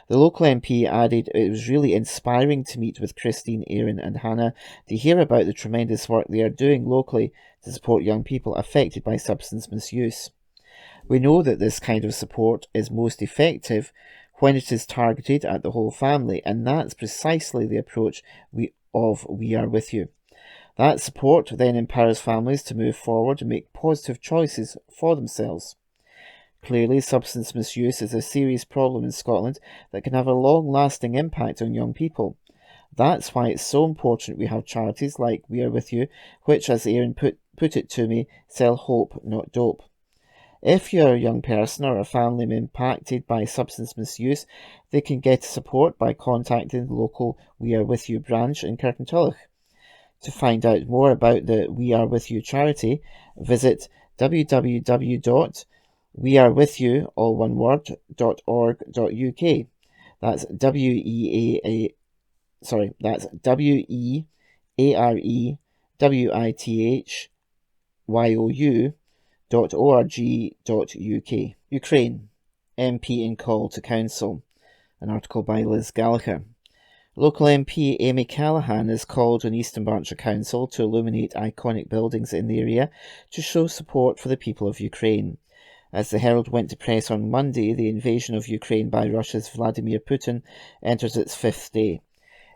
The local MP added it was really inspiring to meet with Christine, Aaron and Hannah to hear about the tremendous work they are doing locally to support young people affected by substance misuse. We know that this kind of support is most effective when it is targeted at the whole family, and that's precisely the approach We Are With You. That support then empowers families to move forward and make positive choices for themselves. Clearly, substance misuse is a serious problem in Scotland that can have a long-lasting impact on young people. That's why it's so important we have charities like We Are With You, which, as Aaron put it to me, sell hope, not dope. If you're a young person or a family impacted by substance misuse, they can get support by contacting the local We Are With You branch in Kirkintilloch. To find out more about the We Are With You charity, visit www.wearewithyou.org.uk. That's WeareWithyou.org.uk. Ukraine. MP in call to council. An article by Liz Gallagher. Local MP Amy Callaghan has called on Eastern Bartonshire Council to illuminate iconic buildings in the area to show support for the people of Ukraine. As the Herald went to press on Monday, the invasion of Ukraine by Russia's Vladimir Putin enters its fifth day.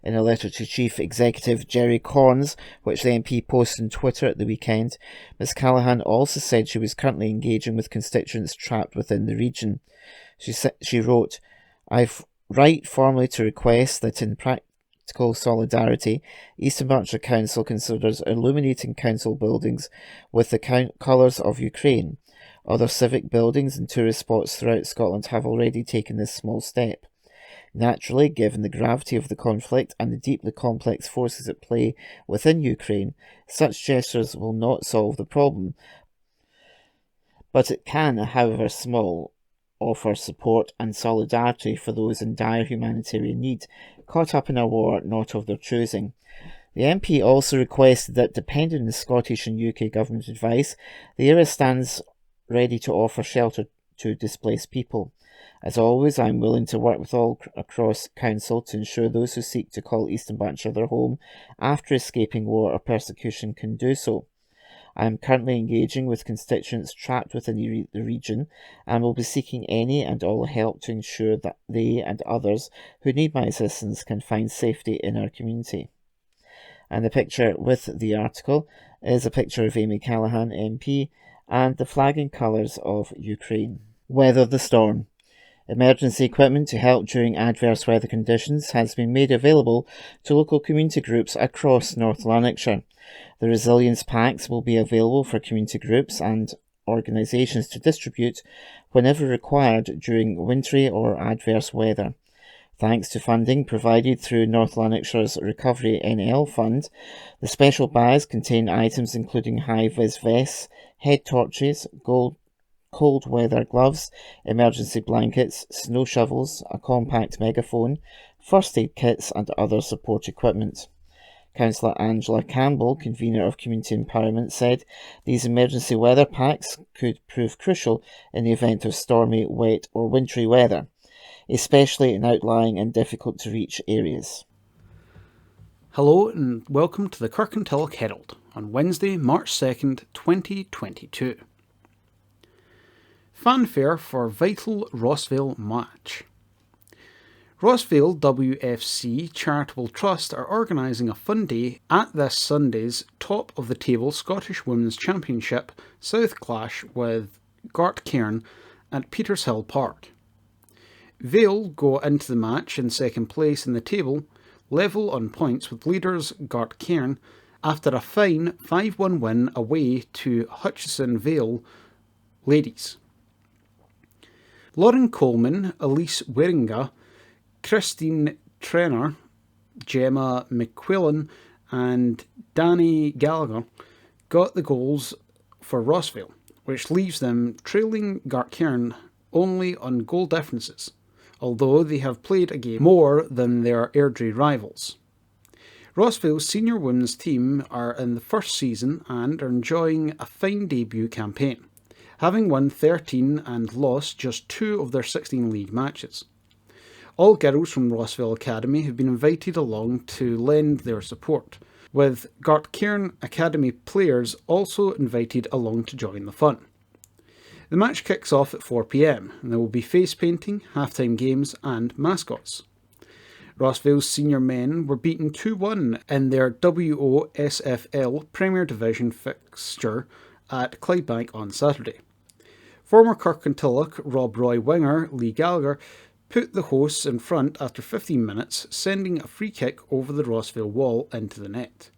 In a letter to Chief Executive Jerry Corns, which the MP posted on Twitter at the weekend, Ms Callaghan also said she was currently engaging with constituents trapped within the region. She wrote, I've write formally to request that in practical solidarity, East Berkshire Council considers illuminating council buildings with the colours of Ukraine. Other civic buildings and tourist spots throughout Scotland have already taken this small step. Naturally, given the gravity of the conflict and the deeply complex forces at play within Ukraine, such gestures will not solve the problem, but it can, however small, offer support and solidarity for those in dire humanitarian need, caught up in a war not of their choosing. The MP also requested that, depending on the Scottish and UK government advice, the area stands ready to offer shelter to displaced people. As always, I am willing to work with all across Council to ensure those who seek to call Eastern Berkshire their home after escaping war or persecution can do so. I am currently engaging with constituents trapped within the region and will be seeking any and all help to ensure that they and others who need my assistance can find safety in our community. And the picture with the article is a picture of Amy Callaghan MP and the flag and colours of Ukraine. Weather the storm. Emergency equipment to help during adverse weather conditions has been made available to local community groups across North Lanarkshire. The resilience packs will be available for community groups and organisations to distribute whenever required during wintry or adverse weather. Thanks to funding provided through North Lanarkshire's Recovery NL Fund, the special bags contain items including high-vis vests, head torches, cold weather gloves, emergency blankets, snow shovels, a compact megaphone, first aid kits and other support equipment. Councillor Angela Campbell, convener of Community Empowerment, said these emergency weather packs could prove crucial in the event of stormy, wet or wintry weather, especially in outlying and difficult to reach areas. Hello and welcome to the Kirkintilloch Herald on Wednesday, March 2nd, 2022. Fanfare for vital Rossvale match. Rossvale WFC Charitable Trust are organising a fun day at this Sunday's top of the table Scottish Women's Championship South clash with Gartcairn at Petershill Park. Vale go into the match in second place in the table, level on points with leaders Gartcairn after a fine 5-1 win away to Hutchison Vale ladies. Lauren Coleman, Elise Weringa, Christine Trenner, Gemma McQuillan and Danny Gallagher got the goals for Rossvale, which leaves them trailing Gartcairn only on goal differences, although they have played a game more than their Airdrie rivals. Rossvale's senior women's team are in the first season and are enjoying a fine debut campaign, having won 13 and lost just 2 of their 16 league matches. All girls from Rossvale Academy have been invited along to lend their support, with Gartcairn Academy players also invited along to join the fun. The match kicks off at 4 p.m, and there will be face painting, halftime games and mascots. Rossvale's senior men were beaten 2-1 in their WOSFL Premier Division fixture at Clydebank on Saturday. Former Kirkintilloch Rob Roy winger Lee Gallagher put the hosts in front after 15 minutes, sending a free kick over the Rossvale wall into the net.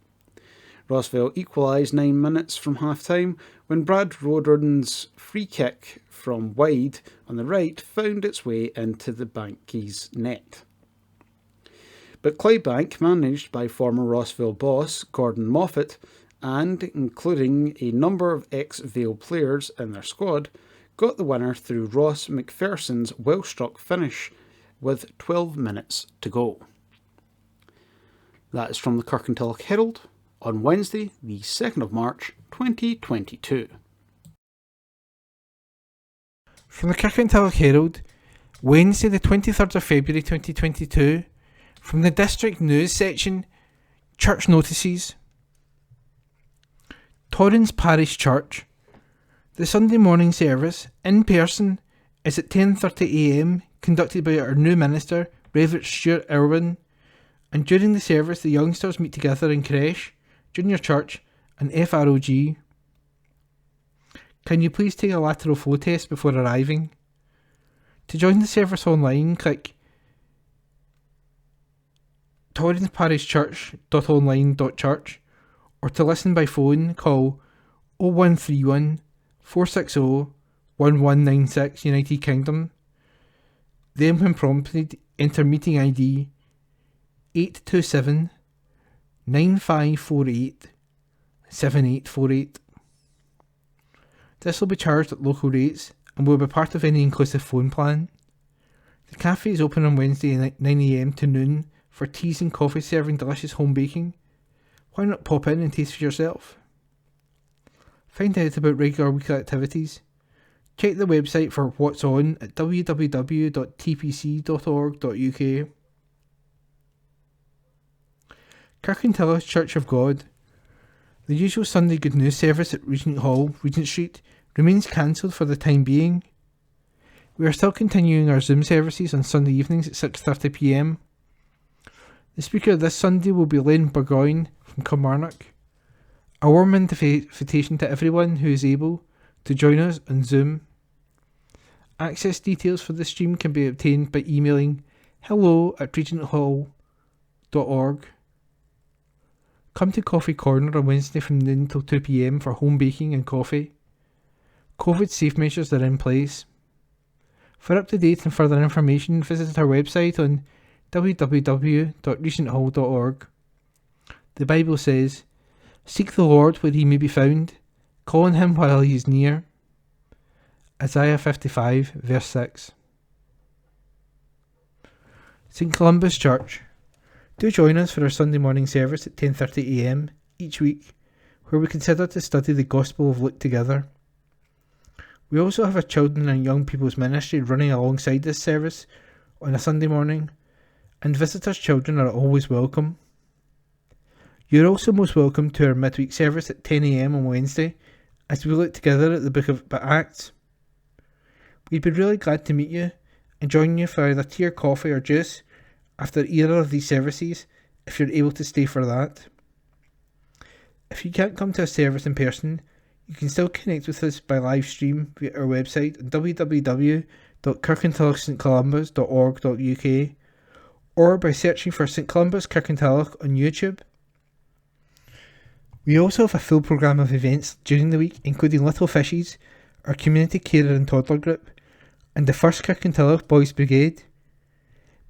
Rossvale equalised 9 minutes from half-time when Brad Rodern's free kick from wide on the right found its way into the Bankies' net. But Clydebank, managed by former Rossvale boss Gordon Moffat, and including a number of ex-Vale players in their squad, got the winner through Ross McPherson's well-struck finish with 12 minutes to go. That is from the Kirkintilloch Herald on Wednesday, the 2nd of March, 2022. From the Kirkintilloch Herald, Wednesday the 23rd of February 2022, from the District News section, Church Notices. Torrens Parish Church. The Sunday morning service, in person, is at 10:30am, conducted by our new minister, Reverend Stuart Irwin, and during the service the youngsters meet together in creche, junior church and FROG. Can you please take a lateral flow test before arriving? To join the service online, click torranceparishchurch.online.church, or to listen by phone, call 0131 460 1196 United Kingdom. Then when prompted, enter meeting ID 827 9548 7848. This will be charged at local rates and will be part of any inclusive phone plan. The cafe is open on Wednesday at 9am to noon for teas and coffee serving delicious home baking. Why not pop in and taste for yourself? Find out about regular weekly activities. Check the website for what's on at www.tpc.org.uk. Kirkintilloch Church of God. The usual Sunday Good News service at Regent Hall, Regent Street, remains cancelled for the time being. We are still continuing our Zoom services on Sunday evenings at 6:30pm. The speaker this Sunday will be Len Burgoyne from Kilmarnock. A warm invitation to everyone who is able to join us on Zoom. Access details for the stream can be obtained by emailing hello@regenthall.org. Come to Coffee Corner on Wednesday from noon till 2pm for home baking and coffee. COVID safe measures are in place. For up-to-date and further information, visit our website on www.regenthall.org. The Bible says, "Seek the Lord where he may be found, call on him while he is near." Isaiah 55 verse 6. St Columba's Church. Do join us for our Sunday morning service at 10:30am each week, where we consider to study the Gospel of Luke together. We also have a children and young people's ministry running alongside this service on a Sunday morning, and visitors' children are always welcome. You're also most welcome to our midweek service at 10am on Wednesday as we look together at the book of Acts. We'd be really glad to meet you and join you for either tea or coffee or juice after either of these services if you're able to stay for that. If you can't come to a service in person, you can still connect with us by live stream via our website at www.kirkintillochstcolumbus.org.uk or by searching for St Columba's Kirkintilloch on YouTube. We also have a full programme of events during the week, including Little Fishes, our community carer and toddler group, and the First Kirkintilloch Boys Brigade.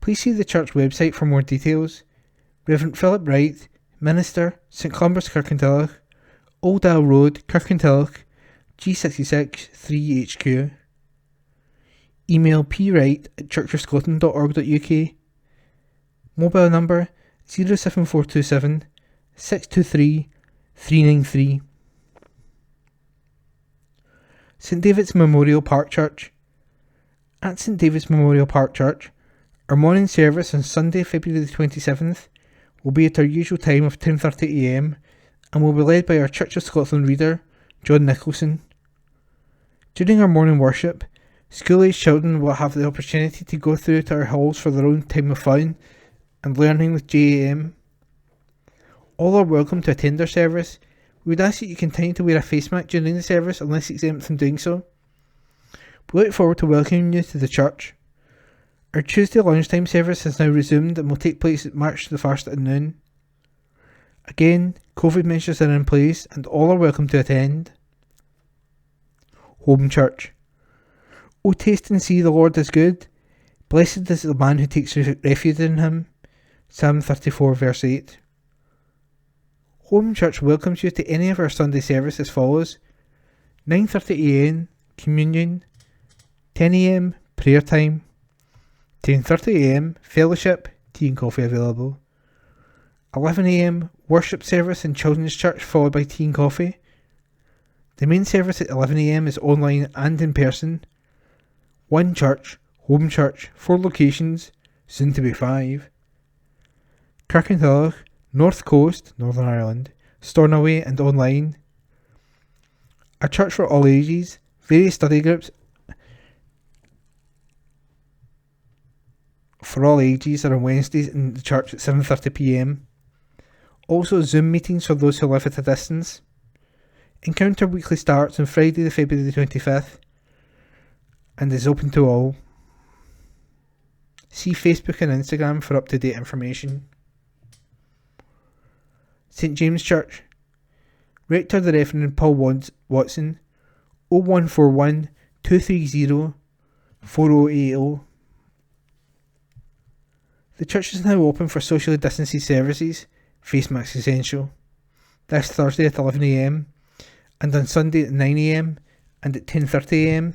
Please see the church website for more details. Reverend Philip Wright, Minister, St Columba's Kirkintilloch, Old Isle Road, Kirkintilloch, G66 3HQ. Email pwright@churchofscotland.org.uk. Mobile number 07427 623 393. St David's Memorial Park Church. At St David's Memorial Park Church, our morning service on Sunday, February the 27th, will be at our usual time of 10:30am and will be led by our Church of Scotland reader, John Nicholson. During our morning worship, school-aged children will have the opportunity to go through to our halls for their own time of fun and learning with JAM. All are welcome to attend our service. We would ask that you continue to wear a face mask during the service unless exempt from doing so. We look forward to welcoming you to the church. Our Tuesday lunchtime service has now resumed and will take place at March the 1st at noon. Again, COVID measures are in place and all are welcome to attend. Home Church. O taste and see the Lord is good. Blessed is the man who takes refuge in him. Psalm 34 verse 8. Home Church welcomes you to any of our Sunday service as follows: 9:30am, Communion; 10am, Prayer Time; 10:30am, Fellowship, tea and coffee available; 11am, Worship Service in Children's Church followed by tea and coffee. The main service at 11am is online and in person. One church, Home Church, 4 locations, soon to be 5. Kirkintilloch, North Coast, Northern Ireland, Stornoway and online. A church for all ages, various study groups for all ages are on Wednesdays in the church at 7:30pm. Also Zoom meetings for those who live at a distance. Encounter weekly starts on Friday the February the 25th and is open to all. See Facebook and Instagram for up-to-date information. St James Church. Rector the Reverend Paul Watson, 0141 230 4080. The church is now open for socially distancing services, face masks essential. This Thursday at 11 a.m. and on Sunday at 9 a.m. and at 10:30 a.m.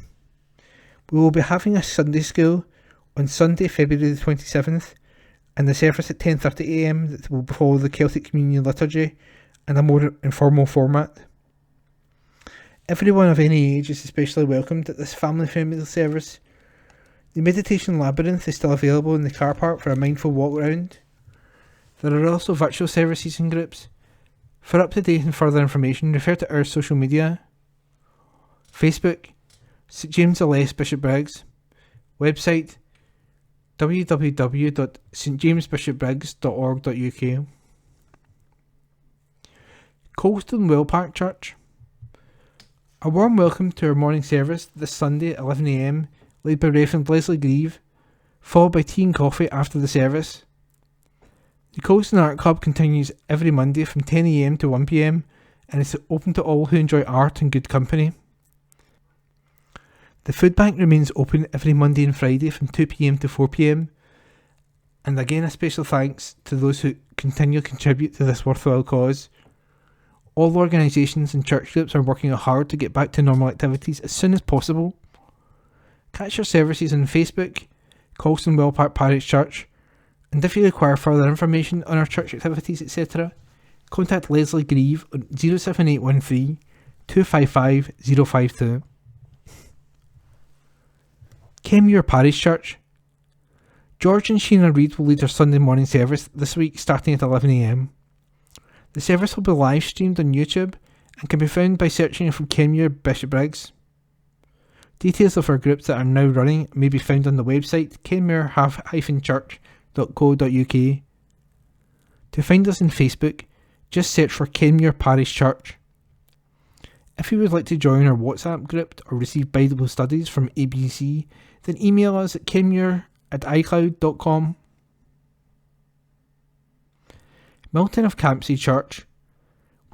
We will be having a Sunday school on Sunday, February the 27th, and the service at 10:30 a.m. that will follow the Celtic Communion liturgy in a more informal format. Everyone of any age is especially welcomed at this family-friendly service. The Meditation Labyrinth is still available in the car park for a mindful walk round. There are also virtual services and groups. For up-to-date and further information, refer to our social media. Facebook, St James LS Bishopbriggs. Website, www.stjamesbishopbriggs.org.uk. Colston Wellpark Church. A warm welcome to our morning service this Sunday at 11 a.m, led by Reverend Leslie Grieve, followed by tea and coffee after the service. The Colston Art Club continues every Monday from 10 a.m. to 1 p.m, and is open to all who enjoy art and good company. The food bank remains open every Monday and Friday from 2 p.m. to 4 p.m, and again a special thanks to those who continue to contribute to this worthwhile cause. All organisations and church groups are working hard to get back to normal activities as soon as possible. Catch our services on Facebook, Colston Wellpark Parish Church, and if you require further information on our church activities, etc., contact Leslie Grieve on 07813 255 052. Kenmure Parish Church. George and Sheena Reid will lead our Sunday morning service this week starting at 11 a.m. The service will be live streamed on YouTube and can be found by searching for Kenmure Bishopbriggs. Details of our groups that are now running may be found on the website kenmure-church.co.uk. To find us on Facebook, just search for Kenmure Parish Church. If you would like to join our WhatsApp group or receive Bible studies from ABC, then email us at kenmure@icloud.com. Milton of Campsie Church.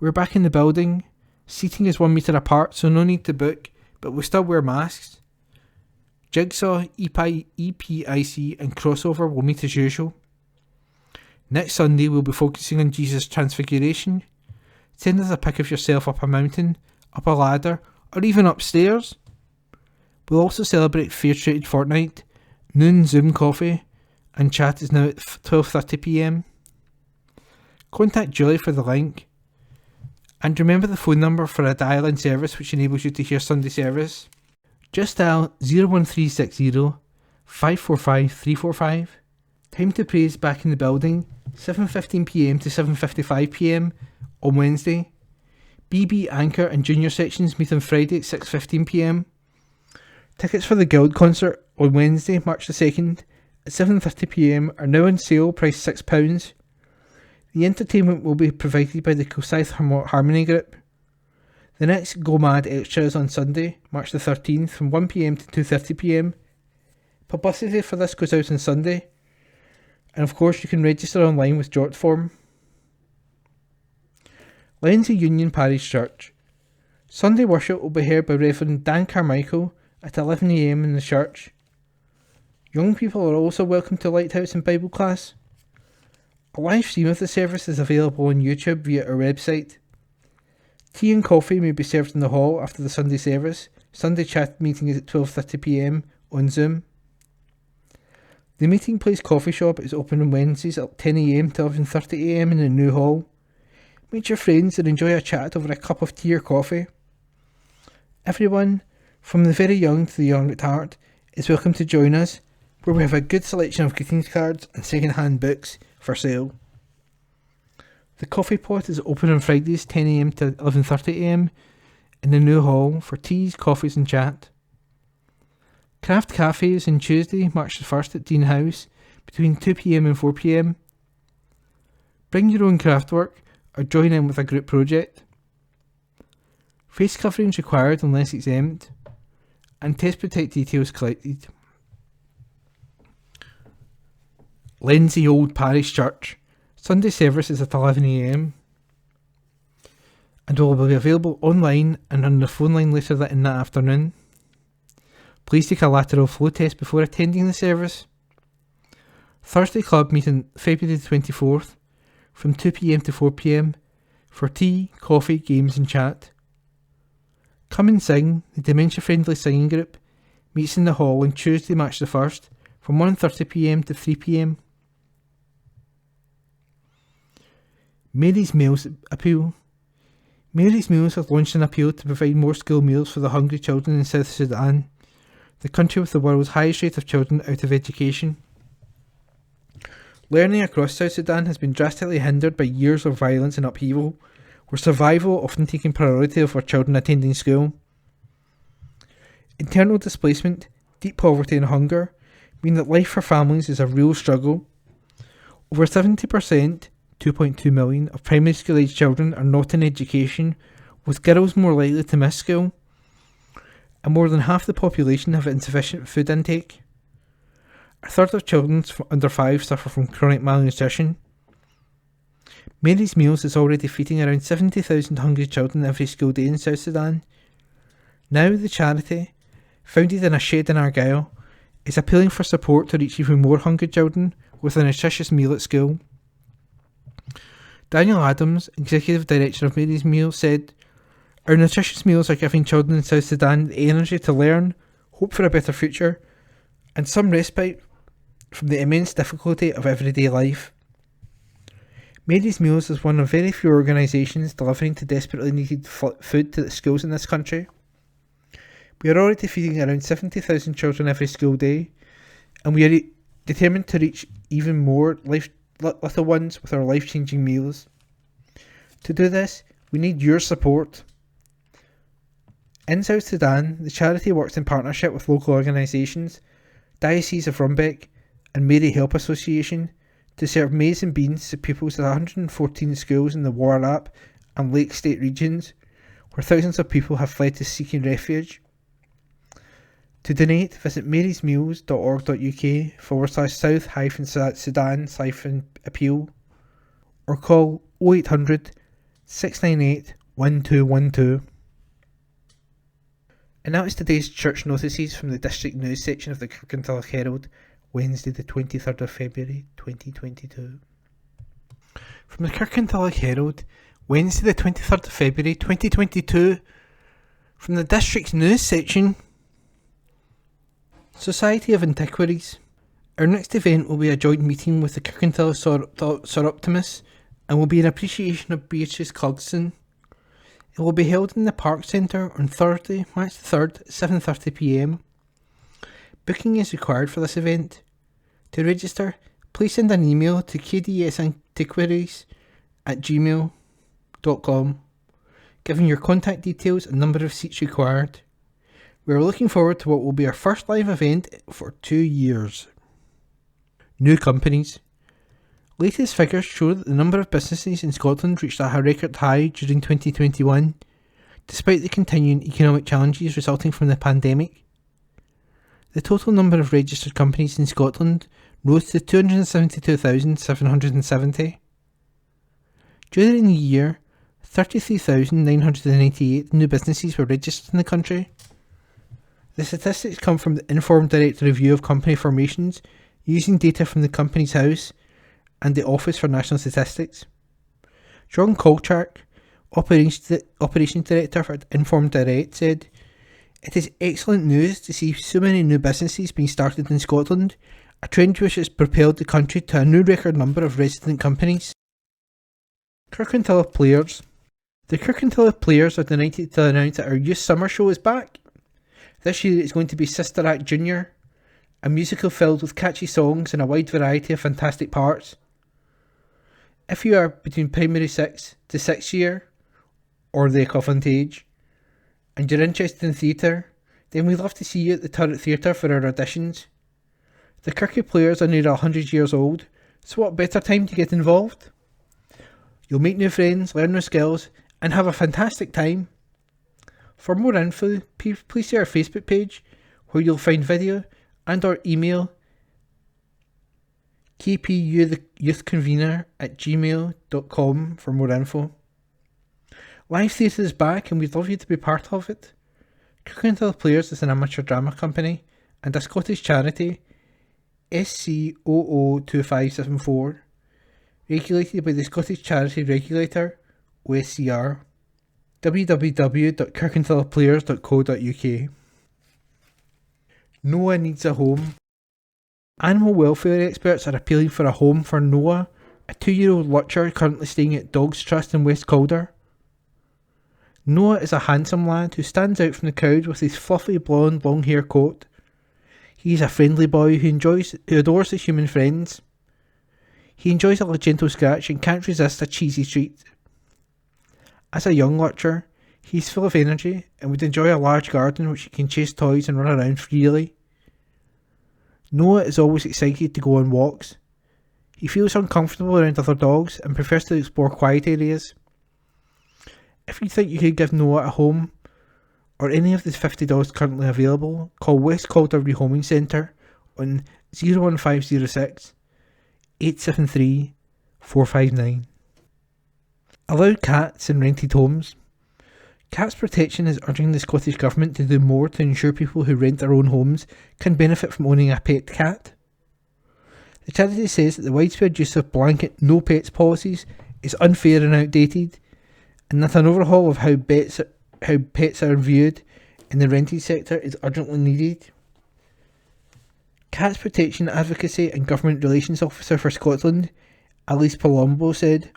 We're back in the building. Seating is 1 metre apart, so no need to book, but we'll still wear masks. Jigsaw, EPIC and Crossover will meet as usual. Next Sunday we'll be focusing on Jesus' Transfiguration. Send us a pic of yourself up a mountain, up a ladder, or even upstairs. We'll also celebrate Fair Trade Fortnight, noon Zoom coffee, and chat is now at 12:30 p.m. Contact Julie for the link. And remember the phone number for a dial-in service which enables you to hear Sunday service. Just dial 01360 545 345. Time to Pray is back in the building, 7:15 p.m. to 7:55 p.m. on Wednesday. BB, Anchor and Junior sections meet on Friday at 6:15 p.m. Tickets for the Guild concert on Wednesday, March the 2nd at 7:30 p.m. are now on sale, priced £6. The entertainment will be provided by the Cosyth Harmony Group. The next Go Mad Extra is on Sunday, March the 13th from 1 p.m. to 2:30 p.m. Publicity for this goes out on Sunday, and of course you can register online with Jot Form. Lenzie Union Parish Church. Sunday worship will be held by Reverend Dan Carmichael at 11 a.m. in the church. Young people are also welcome to Lighthouse and Bible class. A live stream of the service is available on YouTube via our website. Tea and coffee may be served in the hall after the Sunday service. Sunday chat meeting is at 12:30 p.m. on Zoom. The Meeting Place Coffee Shop is open on Wednesdays at 10 a.m. to 11:30 a.m. in the new hall. Meet your friends and enjoy a chat over a cup of tea or coffee. Everyone, from the very young to the young at heart, is welcome to join us, where we have a good selection of greetings cards and second-hand books for sale. The Coffee Pot is open on Fridays 10 a.m. to 11:30 a.m. in the new hall for teas, coffees and chat. Craft Cafe is on Tuesday, March the 1st at Dean House between 2 p.m. and 4 p.m. Bring your own craftwork or join in with a group project. Face coverings required unless exempt, and test protect details collected. Lenzie Old Parish Church. Sunday service is at 11 a.m. and will be available online and on the phone line later in that afternoon. Please take a lateral flow test before attending the service. Thursday Club meeting February the 24th from 2pm to 4pm for tea, coffee, games and chat. Come and Sing, the dementia-friendly singing group, meets in the hall on Tuesday, March the 1st from 1:30pm to 3pm. Mary's Meals appeal. Mary's Meals has launched an appeal to provide more school meals for the hungry children in South Sudan, the country with the world's highest rate of children out of education. Learning across South Sudan has been drastically hindered by years of violence and upheaval, with survival often taking priority over children attending school. Internal displacement, deep poverty and hunger mean that life for families is a real struggle. Over 70%, 2.2 million, of primary school age children are not in education, with girls more likely to miss school, and more than half the population have insufficient food intake. A third of children under 5 suffer from chronic malnutrition. Mary's Meals is already feeding around 70,000 hungry children every school day in South Sudan. Now the charity, founded in a shed in Argyll, is appealing for support to reach even more hungry children with a nutritious meal at school. Daniel Adams, Executive Director of Mary's Meals, said, "Our nutritious meals are giving children in South Sudan the energy to learn, hope for a better future, and some respite from the immense difficulty of everyday life." Mary's Meals is one of very few organisations delivering to desperately needed food to the schools in this country. We are already feeding around 70,000 children every school day, and we are determined to reach even more little ones with our life-changing meals. To do this, we need your support. In South Sudan, the charity works in partnership with local organisations, Diocese of Rumbek and Mary Help Association, to serve maize and beans to pupils at 114 schools in the Warrap and Lake State regions, where thousands of people have fled to seeking refuge. To donate, visit marysmeals.org.uk/south-sudan-appeal or call 0800 698 1212. And that was today's church notices from the district news section of the Kirkintilloch Herald, Wednesday the 23rd of February 2022. From the Kirkintilloch Herald, Wednesday the 23rd of February 2022, from the district's news section. Society of Antiquaries. Our next event will be a joint meeting with the Kirkintilloch Soroptimus and will be in appreciation of Beatrice Clugston. It will be held in the Park Centre on Thursday, March the 3rd at 7:30pm. Booking is required for this event. To register, please send an email to kdsantiquaries@gmail.com, giving your contact details and number of seats required. We are looking forward to what will be our first live event for 2 years. New companies. Latest figures show that the number of businesses in Scotland reached a record high during 2021, despite the continuing economic challenges resulting from the pandemic. The total number of registered companies in Scotland rose to 272,770. During the year, 33,988 new businesses were registered in the country. The statistics come from the Informed Direct Review of Company Formations using data from the Companies House and the Office for National Statistics. John Kolchak, Operations Director for Informed Direct, said, "It is excellent news to see so many new businesses being started in Scotland, a trend which has propelled the country to a new record number of resident companies." Kirkintilloch Players. The Kirkintilloch Players are delighted to announce that our youth summer show is back. This year it's going to be Sister Act Junior, a musical filled with catchy songs and a wide variety of fantastic parts. If you are between primary 6 to 6th year, or the equivalent age, and you're interested in theatre, then we'd love to see you at the Turret Theatre for our auditions. The Kirky Players are nearly 100 years old, so what better time to get involved? You'll make new friends, learn new skills, and have a fantastic time. For more info, please see our Facebook page, where you'll find video and or email kpuyouthconvener@gmail.com for more info. Live theatre is back and we'd love you to be part of it. Kirkintilloch Players is an amateur drama company and a Scottish charity, SCOO2574, regulated by the Scottish Charity Regulator, OSCR. www.kirkintillochplayers.co.uk. Noah needs a home. Animal welfare experts are appealing for a home for Noah, a 2-year-old lurcher currently staying at Dogs Trust in West Calder. Noah is a handsome lad who stands out from the crowd with his fluffy blonde long hair coat. He is a friendly boy who adores his human friends. He enjoys a gentle scratch and can't resist a cheesy treat. As a young lurcher, he is full of energy and would enjoy a large garden which he can chase toys and run around freely. Noah is always excited to go on walks. He feels uncomfortable around other dogs and prefers to explore quiet areas. If you think you could give Noah a home, or any of the 50 dogs currently available, call West Calder Rehoming Centre on 01506 873 459. Allow cats in rented homes. Cats Protection is urging the Scottish Government to do more to ensure people who rent their own homes can benefit from owning a pet cat. The charity says that the widespread use of blanket no pets policies is unfair and outdated, and that an overhaul of how pets are viewed in the rented sector is urgently needed. Cats Protection Advocacy and Government Relations Officer for Scotland, Alice Palombo, said,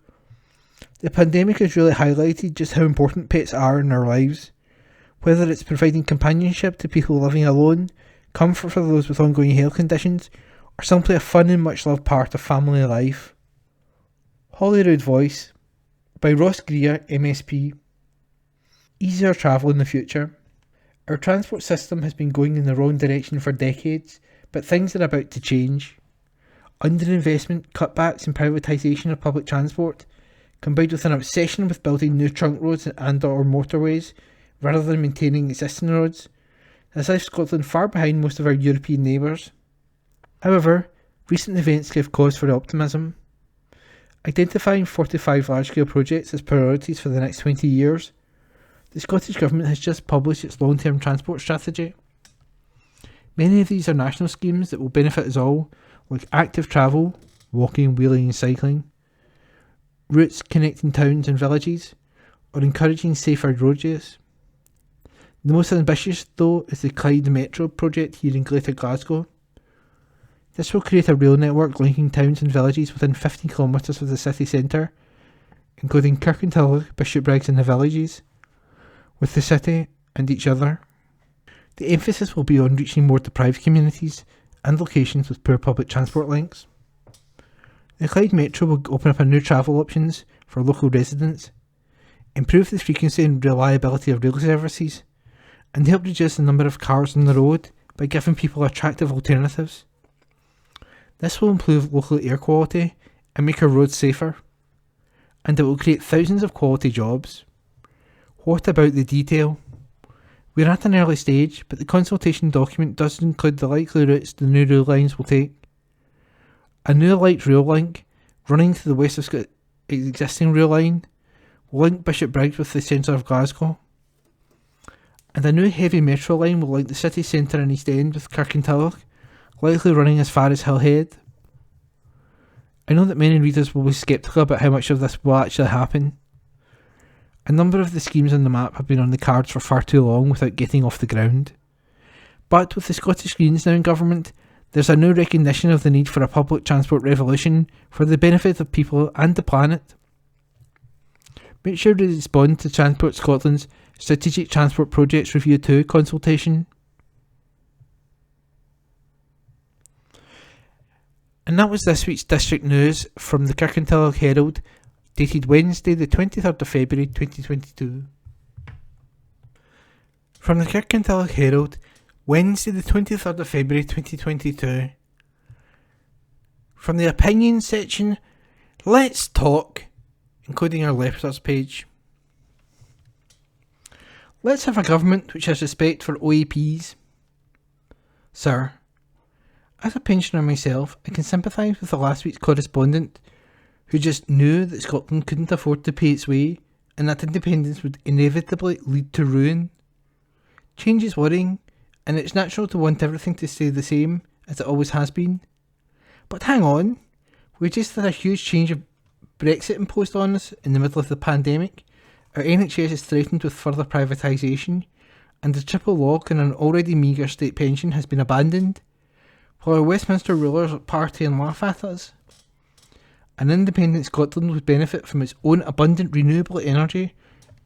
"The pandemic has really highlighted just how important pets are in our lives, whether it's providing companionship to people living alone, comfort for those with ongoing health conditions, or simply a fun and much loved part of family life." Holyrood Voice by Ross Greer, MSP. Easier travel in the future. Our transport system has been going in the wrong direction for decades, but things are about to change. Underinvestment, cutbacks and privatisation of public transport, combined with an obsession with building new trunk roads and or motorways, rather than maintaining existing roads, has left Scotland far behind most of our European neighbours. However, recent events give cause for optimism. Identifying 45 large-scale projects as priorities for the next 20 years, the Scottish Government has just published its long-term transport strategy. Many of these are national schemes that will benefit us all, like active travel, walking, wheeling and cycling, routes connecting towns and villages, or encouraging safer road use. The most ambitious, though, is the Clyde Metro project here in Greater Glasgow. This will create a rail network linking towns and villages within 15 kilometres of the city centre, including Kirkintilloch, Bishopbriggs and the villages, with the city and each other. The emphasis will be on reaching more deprived communities and locations with poor public transport links. The Clyde Metro will open up new travel options for local residents, improve the frequency and reliability of rail services, and help reduce the number of cars on the road by giving people attractive alternatives. This will improve local air quality and make our roads safer, and it will create thousands of quality jobs. What about the detail? We're at an early stage, but the consultation document does include the likely routes the new rail lines will take. A new light rail link, running to the west of the existing rail line, will link Bishopbriggs with the centre of Glasgow. And a new heavy metro line will link the city centre and East End with Kirkintilloch, likely running as far as Hillhead. I know that many readers will be sceptical about how much of this will actually happen. A number of the schemes on the map have been on the cards for far too long without getting off the ground. But with the Scottish Greens now in government, there's a new recognition of the need for a public transport revolution for the benefit of people and the planet. Make sure to respond to Transport Scotland's Strategic Transport Projects Review 2 consultation. And that was this week's District News from the Kirkintilloch Herald, dated Wednesday the 23rd of February 2022. From the Kirkintilloch Herald, Wednesday the 23rd of February 2022. From the opinion section, let's talk, including our letters page. Let's have a government which has respect for OAPs. Sir, as a pensioner myself, I can sympathise with the last week's correspondent who just knew that Scotland couldn't afford to pay its way and that independence would inevitably lead to ruin. Change is worrying, and it's natural to want everything to stay the same as it always has been. But hang on, we just had a huge change of Brexit imposed on us in the middle of the pandemic. Our NHS is threatened with further privatisation, and the triple lock in an already meagre state pension has been abandoned, while our Westminster rulers party and laugh at us. An independent Scotland would benefit from its own abundant renewable energy,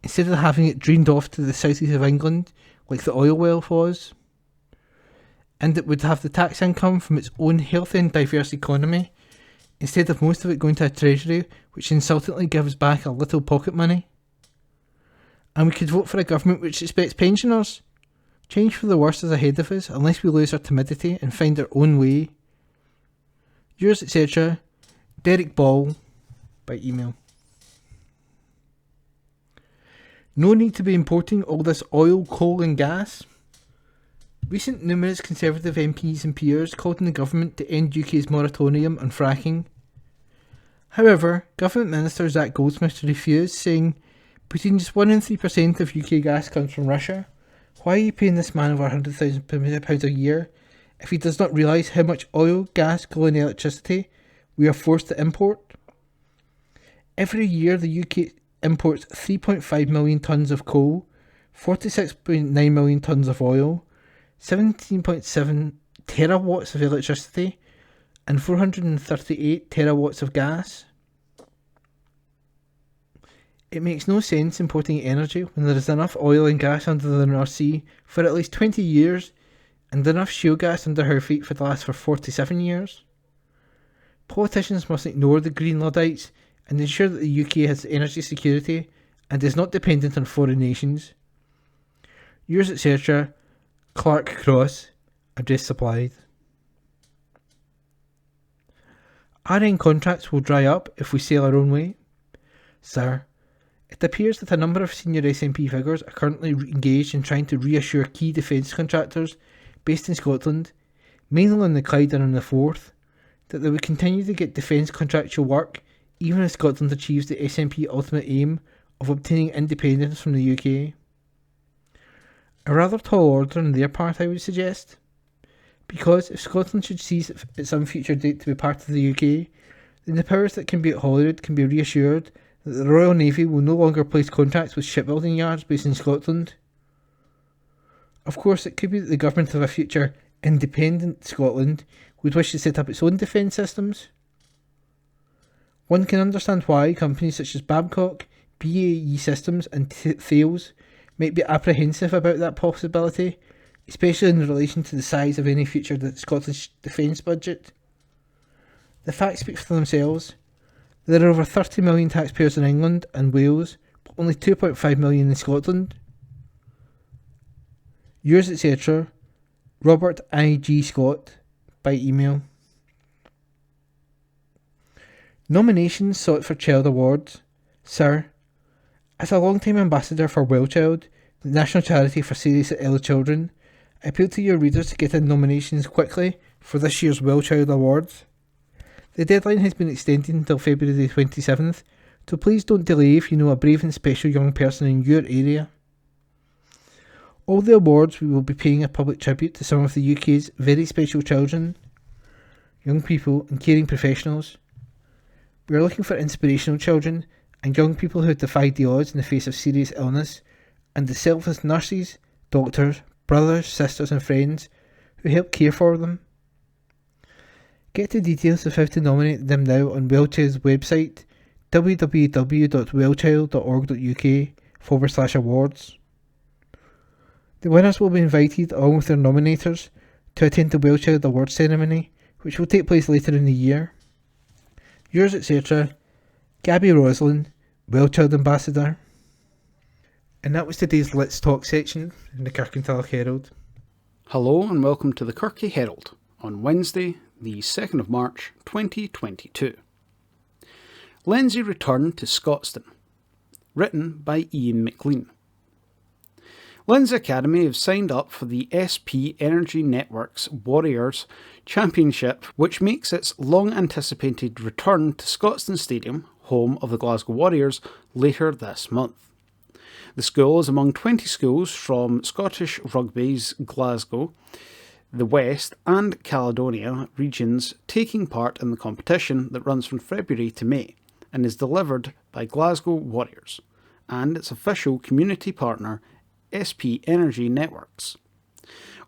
instead of having it drained off to the southeast of England like the oil wealth was. And it would have the tax income from its own healthy and diverse economy, instead of most of it going to a treasury which insultingly gives back a little pocket money. And we could vote for a government which respects pensioners. Change for the worse is ahead of us unless we lose our timidity and find our own way. Yours, etc., Derek Ball, by email. No need to be importing all this oil, coal and gas. Recent numerous Conservative MPs and peers called on the government to end UK's moratorium on fracking. However, Government Minister Zach Goldsmith refused, saying, between just 1 and 3% of UK gas comes from Russia. Why are you paying this man over £100,000 a year if he does not realise how much oil, gas, coal and electricity we are forced to import? Every year the UK imports 3.5 million tonnes of coal, 46.9 million tonnes of oil, 17.7 terawatts of electricity, and 438 terawatts of gas. It makes no sense importing energy when there is enough oil and gas under the North Sea for at least 20 years and enough shale gas under our feet for the last 47 years. Politicians must ignore the Green Luddites and ensure that the UK has energy security and is not dependent on foreign nations. Yours, etc., Clark Cross, address supplied. RN contracts will dry up if we sail our own way. Sir, it appears that a number of senior SNP figures are currently engaged in trying to reassure key defence contractors based in Scotland, mainly on the Clyde and on the Forth, that they would continue to get defence contractual work even as Scotland achieves the SNP ultimate aim of obtaining independence from the UK. A rather tall order on their part, I would suggest, because if Scotland should cease at some future date to be part of the UK, then the powers that can be at Holyrood can be reassured that the Royal Navy will no longer place contracts with shipbuilding yards based in Scotland. Of course, it could be that the government of a future independent Scotland would wish to set up its own defence systems. One can understand why companies such as Babcock, BAE Systems and Thales might be apprehensive about that possibility, especially in relation to the size of any future Scottish defence budget. The facts speak for themselves. There are over 30 million taxpayers in England and Wales, but only 2.5 million in Scotland. Yours, etc., Robert I.G. Scott, by email. Nominations sought for Child Awards. Sir, as a long-time ambassador for WellChild, the national charity for seriously ill children, I appeal to your readers to get in nominations quickly for this year's WellChild Awards. The deadline has been extended until February the 27th, so please don't delay if you know a brave and special young person in your area. All the awards we will be paying a public tribute to some of the UK's very special children, young people and caring professionals. We are looking for inspirational children and young people who have defied the odds in the face of serious illness, and the selfless nurses, doctors, brothers, sisters and friends who help care for them. Get the details of how to nominate them now on WellChild's website, www.wellchild.org.uk/awards. The winners will be invited, along with their nominators, to attend the WellChild Awards ceremony, which will take place later in the year. Yours, etc., Gabby Roslin, WellChild Ambassador. And that was today's Let's Talk section in the Kirkintilloch Herald. Hello and welcome to the Kirky Herald on Wednesday, the 2nd of March 2022. Lindsay returned to Scotstoun. Written by Ian McLean. Lindsay Academy have signed up for the SP Energy Network's Warriors Championship, which makes its long-anticipated return to Scotstoun Stadium, home of the Glasgow Warriors, later this month. The school is among 20 schools from Scottish Rugby's Glasgow, the West and Caledonia regions taking part in the competition that runs from February to May and is delivered by Glasgow Warriors and its official community partner SP Energy Networks.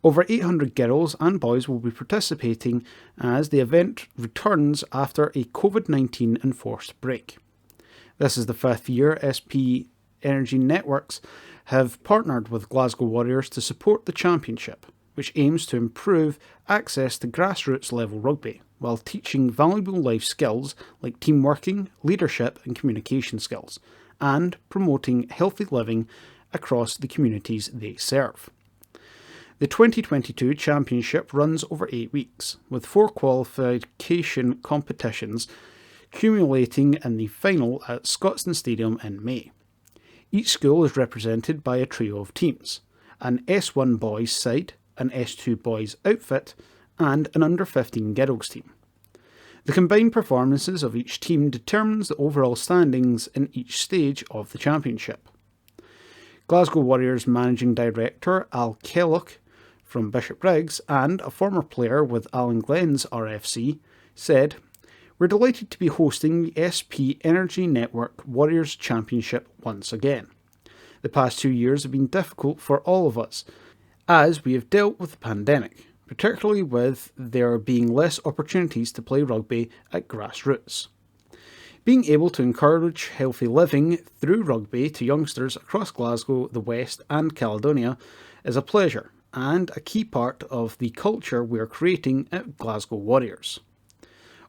Over 800 girls and boys will be participating as the event returns after a COVID-19 enforced break. This is the 5th year SP Energy Networks have partnered with Glasgow Warriors to support the championship, which aims to improve access to grassroots level rugby while teaching valuable life skills like team working, leadership and communication skills, and promoting healthy living across the communities they serve. The 2022 championship runs over 8 weeks, with 4 qualification competitions culminating in the final at Scotstoun Stadium in May. Each school is represented by a trio of teams: an S1 boys side, an S2 boys outfit, and an under-15 girls team. The combined performances of each team determines the overall standings in each stage of the championship. Glasgow Warriors Managing Director Al Kelloch from Bishopbriggs and a former player with Allen Glens RFC said, "We're delighted to be hosting the SP Energy Network Warriors Championship once again. The past 2 years have been difficult for all of us as we have dealt with the pandemic, particularly with there being less opportunities to play rugby at grassroots. Being able to encourage healthy living through rugby to youngsters across Glasgow, the West and Caledonia is a pleasure and a key part of the culture we are creating at Glasgow Warriors.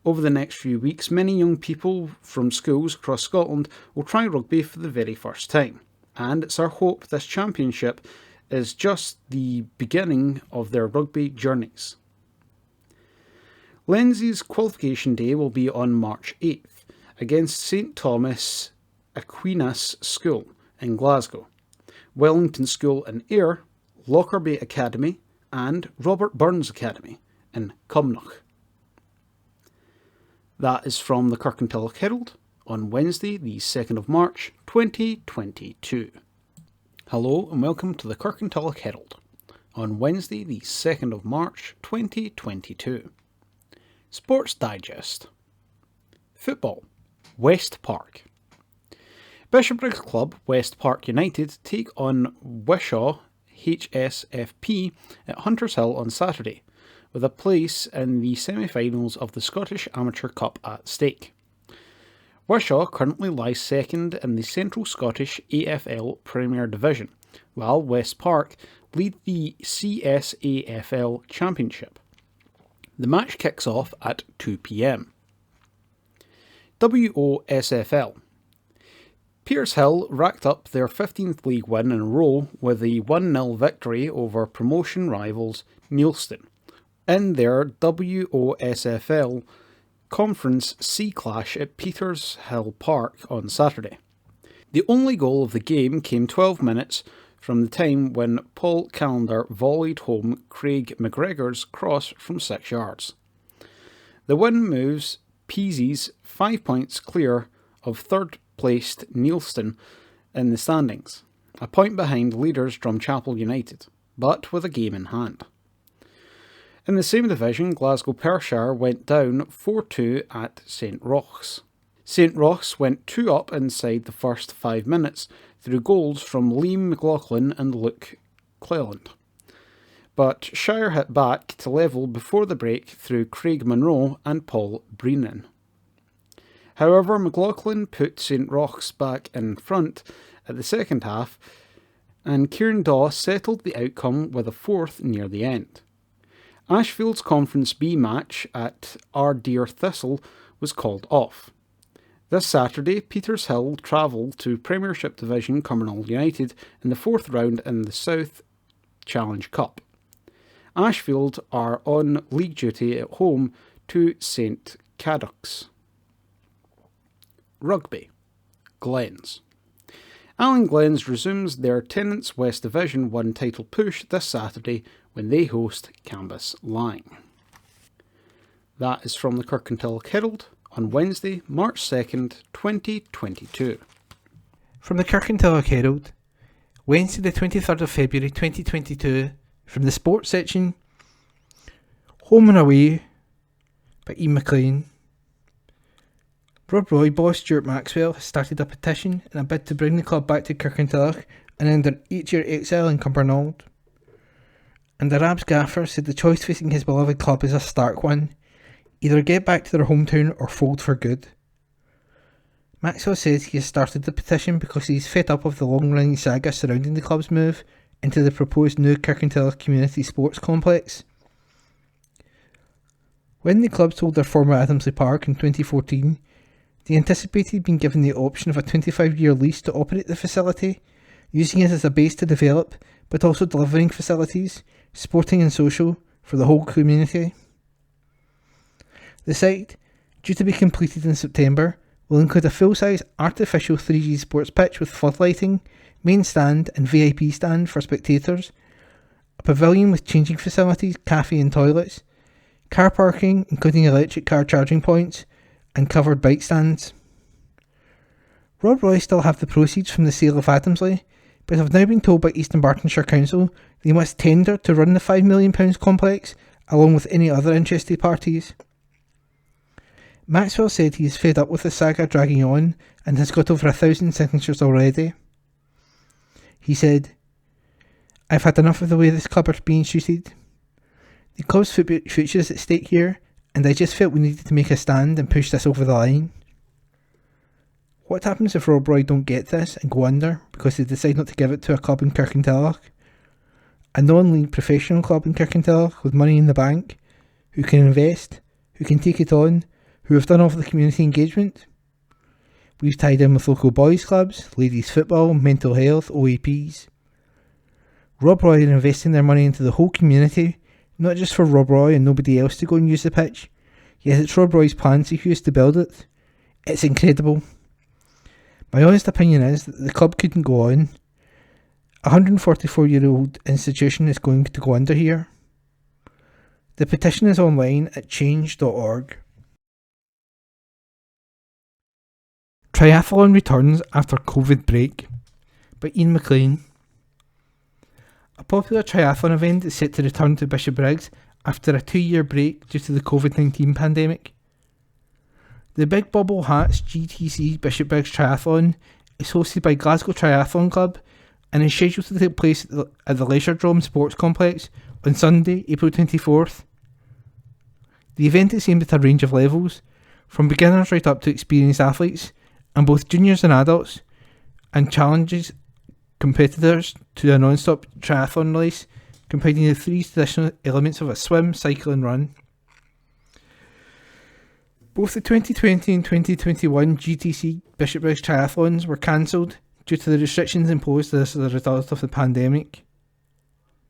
Over the next few weeks, many young people from schools across Scotland will try rugby for the very first time, and it's our hope this championship is just the beginning of their rugby journeys." Lindsay's qualification day will be on March 8th against St Thomas Aquinas School in Glasgow, Wellington School in Ayr, Lockerbie Academy and Robert Burns Academy in Cumnock. That is from the Kirkintilloch Herald on Wednesday the 2nd of March 2022. Hello and welcome to the Kirkintilloch Herald on Wednesday the 2nd of March 2022. Sports Digest. Football. West Park. Bishopbriggs Club West Park United take on Wishaw HSFP at Hunters Hill on Saturday, with a place in the semi-finals of the Scottish Amateur Cup at stake. Wishaw currently lies second in the Central Scottish AFL Premier Division, while West Park lead the CSAFL Championship. The match kicks off at 2 p.m. WOSFL. Petershill racked up their 15th league win in a row with a 1-0 victory over promotion rivals Neilston in their WOSFL Conference C clash at Petershill Park on Saturday. The only goal of the game came 12 minutes from the time when Paul Callender volleyed home Craig McGregor's cross from 6 yards. The win moves Peasy's 5 points clear of third-placed Neilston in the standings, a point behind leaders Drumchapel United, but with a game in hand. In the same division, Glasgow Perthshire went down 4-2 at St Rochs. St Rochs went 2 up inside the first 5 minutes through goals from Liam McLaughlin and Luke Cleland. But Shire hit back to level before the break through Craig Monroe and Paul Breenan. However, McLaughlin put St Rochs back in front at the second half, and Kieran Daw settled the outcome with a fourth near the end. Ashfield's Conference B match at Ardeer Thistle was called off. This Saturday, Petershill travel to Premiership Division Cumbernauld United in the 4th round in the South Challenge Cup. Ashfield are on league duty at home to St Cadoc's. Rugby. Glens. Allen Glens resumes their Tennent's West Division 1 title push this Saturday when they host Cambuslang. That is from the Kirkintilloch Herald on Wednesday, March 2nd, 2022. From the Kirkintilloch Herald, Wednesday the 23rd of February 2022, from the sports section, Home and Away by Ian McLean. Rob Roy boss Stuart Maxwell has started a petition in a bid to bring the club back to Kirkintilloch and end their 8-year exile in Cumbernauld. And the Rabs gaffer said the choice facing his beloved club is a stark one: either get back to their hometown or fold for good. Maxwell says he has started the petition because he is fed up of the long-running saga surrounding the club's move into the proposed new Kirkintilloch Community Sports Complex. When the club sold their former Adamsley Park in 2014, they anticipated being given the option of a 25-year lease to operate the facility, using it as a base to develop, but also delivering facilities, sporting and social, for the whole community. The site, due to be completed in September, will include a full-size artificial 3G sports pitch with floodlighting, main stand and VIP stand for spectators, a pavilion with changing facilities, cafe and toilets, car parking including electric car charging points, and covered bike stands. Rob Roy still have the proceeds from the sale of Adamsley, but have now been told by East Dunbartonshire Council they must tender to run the £5 million complex, along with any other interested parties. Maxwell said he is fed up with the saga dragging on and has got over 1,000 signatures already. He said, "I've had enough of the way this club are being treated. The club's future is at stake here, and I just felt we needed to make a stand and push this over the line." What happens if Rob Roy don't get this and go under because they decide not to give it to a club in Kirkintilloch? A non-league professional club in Kirkintilloch with money in the bank, who can invest, who can take it on, who have done all the community engagement. We've tied in with local boys clubs, ladies football, mental health, OAPs. Rob Roy are investing their money into the whole community, not just for Rob Roy and nobody else to go and use the pitch. Yet it's Rob Roy's plan to use to build it. It's incredible. My honest opinion is that the club couldn't go on. A 144-year-old institution is going to go under here. The petition is online at change.org. Triathlon returns after COVID break by Ian McLean. A popular triathlon event is set to return to Bishopbriggs after a 2-year break due to the COVID-19 pandemic. The Big Bubble Hats GTC Bishopbriggs Triathlon is hosted by Glasgow Triathlon Club and is scheduled to take place at the Leisuredrome Sports Complex on Sunday, April 24th. The event is aimed at a range of levels, from beginners right up to experienced athletes, and both juniors and adults, and challenges competitors to a non-stop triathlon race combining the 3 traditional elements of a swim, cycle and run. Both the 2020 and 2021 GTC Bishopbriggs triathlons were cancelled due to the restrictions imposed as a result of the pandemic.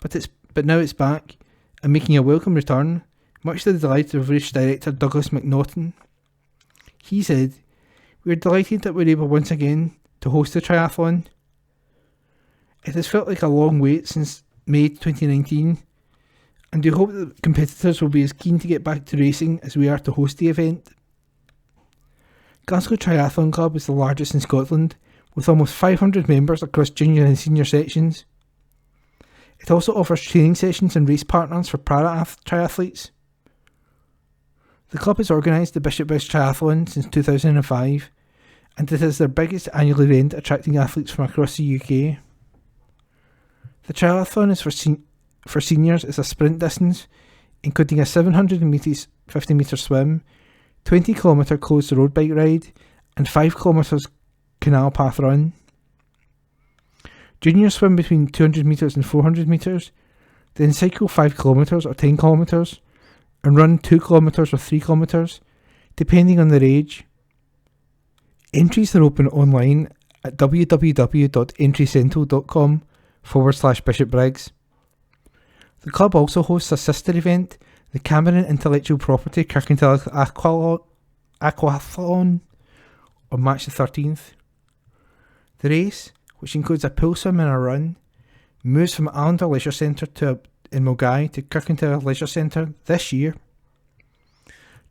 But now it's back and making a welcome return, much to the delight of race director Douglas McNaughton. He said, "We are delighted that we're able once again to host the triathlon. It has felt like a long wait since May 2019, and we hope that competitors will be as keen to get back to racing as we are to host the event." Glasgow Triathlon Club is the largest in Scotland, with almost 500 members across junior and senior sections. It also offers training sessions and race partners for para-triathletes. The club has organised the Bishopbriggs Triathlon since 2005, and it is their biggest annual event, attracting athletes from across the UK. The triathlon is for seniors is a sprint distance, including a 750 metre swim, 20 km closed road bike ride, and 5 km canal path run. Juniors swim between 200 metres and 400 metres, then cycle 5 km or 10 km, and run 2 km or 3 km, depending on their age. Entries are open online at www.entrycentral.com/Bishopbriggs. The club also hosts a sister event, the Cameron Intellectual Property Kirkintilloch Aquathlon, on March the 13th. The race, which includes a pool swim and a run, moves from Allendale Leisure Centre in Milngavie to Kirkintilloch Leisure Centre this year.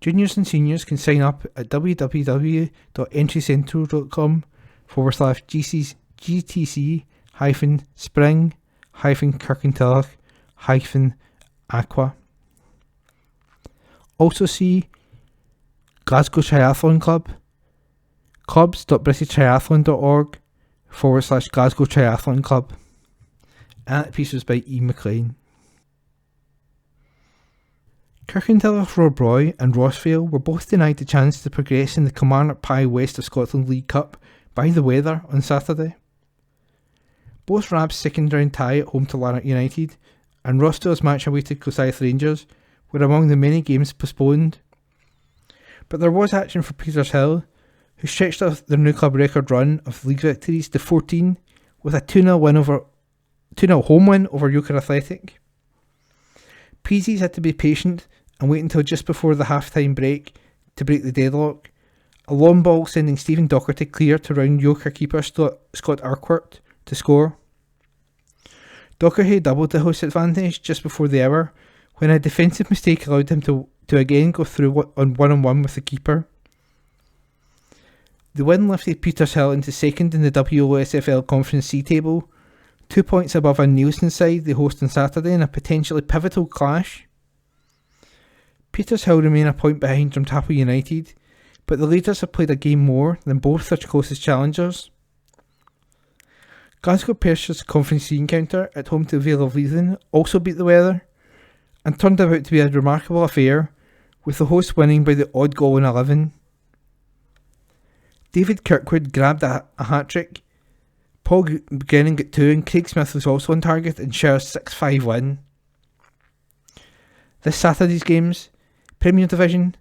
Juniors and seniors can sign up at www.entrycentral.com/GTC spring-Kirkintilloch-aqua. Also see Glasgow Triathlon Club, clubs.britishtriathlon.org/Glasgow Triathlon Club. And that piece was by E. McLean. Kirkintilloch, Rob Roy and Rossvale were both denied the chance to progress in the Kilmarnock Pie West of Scotland League Cup by the weather on Saturday. Both Rab's second round tie at home to Lanark United and Rossvale's match away to Gosayth Rangers were among the many games postponed. But there was action for Petershill, who stretched off their new club record run of league victories to 14 with a 2-0 home win over Euchre Athletic. Peasies had to be patient and wait until just before the half-time break to break the deadlock, a long ball sending Stephen Docherty clear to round Euchre keeper Scott Urquhart to score. Docherty doubled the host advantage just before the hour when a defensive mistake allowed him to again go through on one-on-one with the keeper. The win lifted Petershill into second in the WSFL Conference C table, 2 points above a Nielsen side they host on Saturday in a potentially pivotal clash. Petershill remain a point behind Drumtapple United, but the leaders have played a game more than both their closest challengers. Glasgow Persh's Conference C encounter at home to Vale of Leithen also beat the weather, and turned out to be a remarkable affair, with the hosts winning by the odd goal in 11. David Kirkwood grabbed a hat-trick, Paul Buchanan got 2 and Craig Smith was also on target in Shire's 6-5 win. This Saturday's games: Premier Division,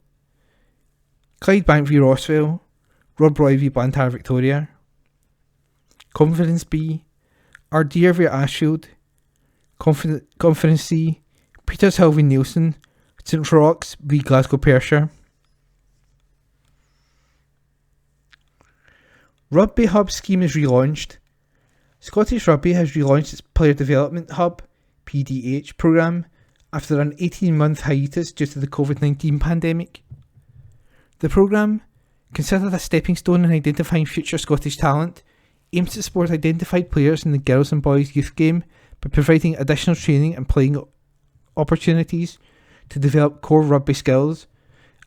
Clydebank v Rossvale, Rob Roy v Blantyre Victoria. Conference B, Ardeer v Ashfield. Conference C, Petershill v Nielsen, St Roch's v Glasgow Pershire. Rugby Hub scheme is relaunched. Scottish Rugby has relaunched its Player Development Hub (PDH) programme after an 18-month hiatus due to the COVID-19 pandemic. The programme, considered a stepping stone in identifying future Scottish talent, aims to support identified players in the girls and boys youth game by providing additional training and playing opportunities to develop core rugby skills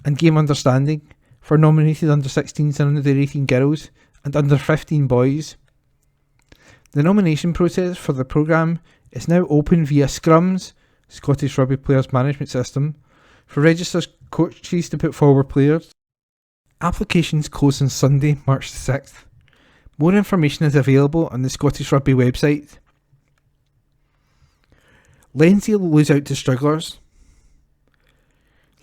and game understanding for nominated under-16s and under-18 girls and under-15 boys. The nomination process for the programme is now open via Scrums, Scottish Rugby Players Management System, for registered coaches to put forward players. Applications close on Sunday, March 6th. More information is available on the Scottish Rugby website. Lenzie lose out to Strugglers.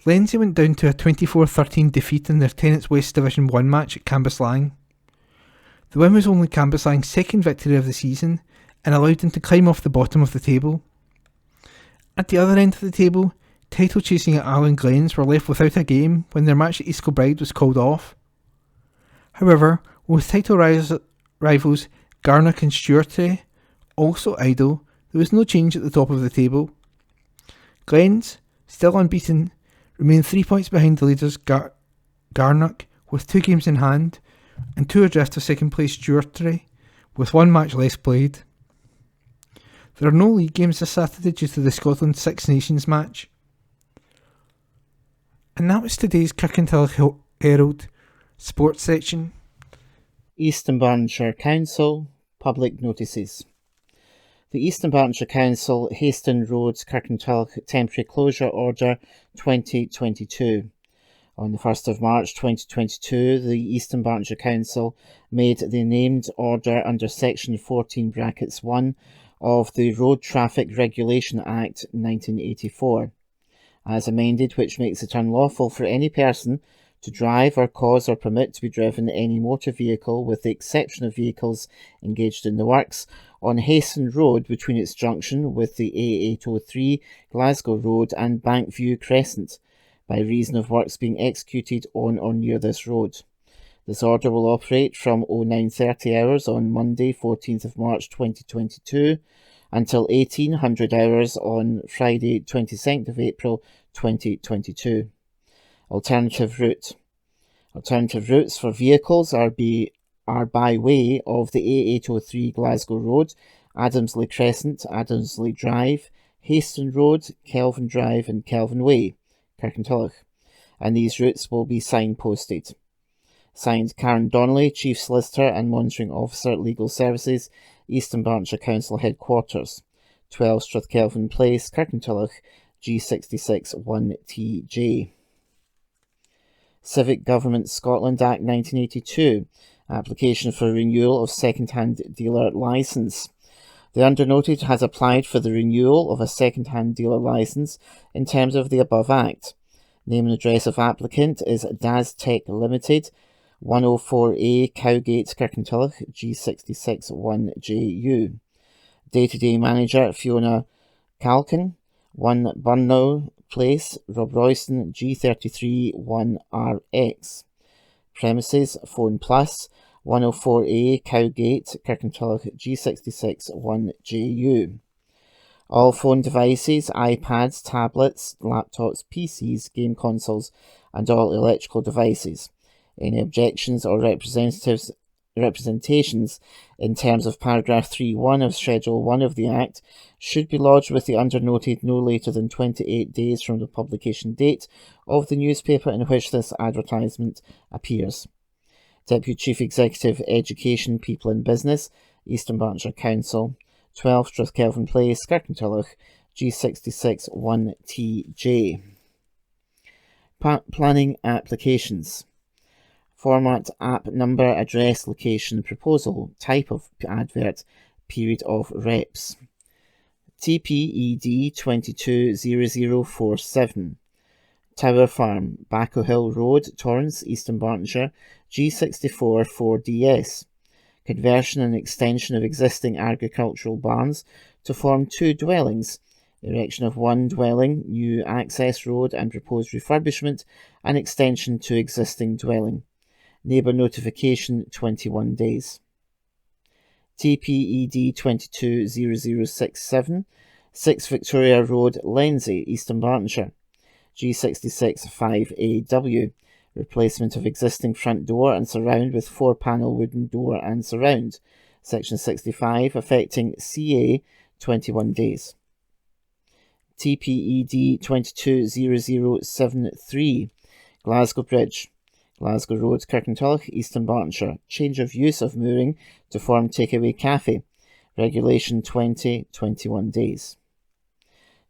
Lenzie went down to a 24-13 defeat in their Tennent's West Division 1 match at Cambuslang. The win was only Cambuslang's second victory of the season and allowed them to climb off the bottom of the table. At the other end of the table, title chasing at Allen Glens were left without a game when their match at East Kilbride was called off. However, with title rivals Garnock and Stewartry also idle, there was no change at the top of the table. Glens, still unbeaten, remain 3 points behind the leaders Garnock with 2 games in hand, and 2 adrift of second place Stewartry with 1 match less played. There are no league games this Saturday due to the Scotland Six Nations match. And that was today's Kirkintilloch Herald sports section. East Dunbartonshire Council public notices. The East Dunbartonshire Council Haston Road Kirkintilloch Temporary Closure Order 2022. On the 1st of March 2022, the East Dunbartonshire Council made the named order under Section 14(1) of the Road Traffic Regulation Act 1984, as amended, which makes it unlawful for any person to drive or cause or permit to be driven any motor vehicle, with the exception of vehicles engaged in the works, on Haston Road between its junction with the A803 Glasgow Road and Bankview Crescent, by reason of works being executed on or near this road. This order will operate from 0930 hours on Monday 14th of March 2022 until 1800 hours on Friday 22nd of April 2022. Alternative route. Alternative routes for vehicles are be are by way of the A803 Glasgow Road, Adamsley Crescent, Adamsley Drive, Haston Road, Kelvin Drive and Kelvin Way, Kirkintilloch, and these routes will be signposted. Signed, Karen Donnelly, Chief Solicitor and Monitoring Officer, Legal Services, East Dunbartonshire Council Headquarters, 12 Strathkelvin Place, Kirkintilloch, G66 1TJ. Civic Government Scotland Act 1982, application for renewal of second-hand dealer licence. The undernoted has applied for the renewal of a second-hand dealer licence in terms of the above Act. Name and address of applicant is Daz Tech Limited, 104A Cowgate, Kirkintilloch, G66 1JU. Day-to-day manager Fiona Calkin, 1 Burnow Place, Rob Royston, G33 1RX. Premises Phone Plus, 104A Cowgate, Kirkintilloch, G66 1JU. All phone devices, iPads, tablets, laptops, PCs, game consoles, and all electrical devices. Any objections or representations in terms of paragraph 3.1 of Schedule 1 of the Act should be lodged with the undernoted no later than 28 days from the publication date of the newspaper in which this advertisement appears. Deputy Chief Executive, Education, People and Business, East Dunbartonshire Council, 12 Strathkelvin Place, Kirkintilloch, G66 1TJ. Planning applications. Format, app number, address, location, proposal, type of advert, period of reps. TPED 220047. Tower Farm, Bacco Hill Road, Torrance, East Dunbartonshire, G64 4DS. Conversion and extension of existing agricultural barns to form 2 dwellings. Erection of 1 dwelling, new access road and proposed refurbishment and extension to existing dwelling. Neighbour notification 21 days. TPED 220067, 6 Victoria Road, Lenzie, East Dunbartonshire, G66 5AW. Replacement of existing front door and surround with 4-panel wooden door and surround. Section 65, affecting CA 21 days. TPED 220073, Glasgow Bridge, Glasgow Road, Kirkintilloch, East Dunbartonshire. Change of use of mooring to form takeaway cafe. Regulation 21 days.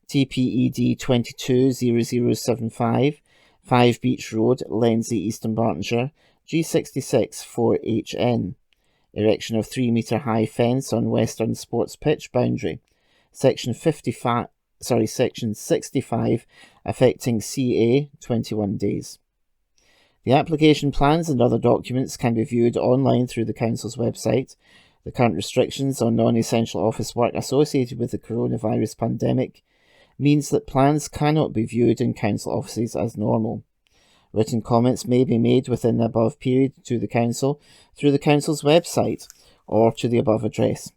TPED 220075, 5 Beach Road, Lenzie, East Dunbartonshire, G66 4HN. Erection of 3-metre high fence on western sports pitch boundary. Section 65, affecting CA 21 days. The application plans and other documents can be viewed online through the Council's website. The current restrictions on non-essential office work associated with the coronavirus pandemic means that plans cannot be viewed in Council offices as normal. Written comments may be made within the above period to the Council through the Council's website or to the above address.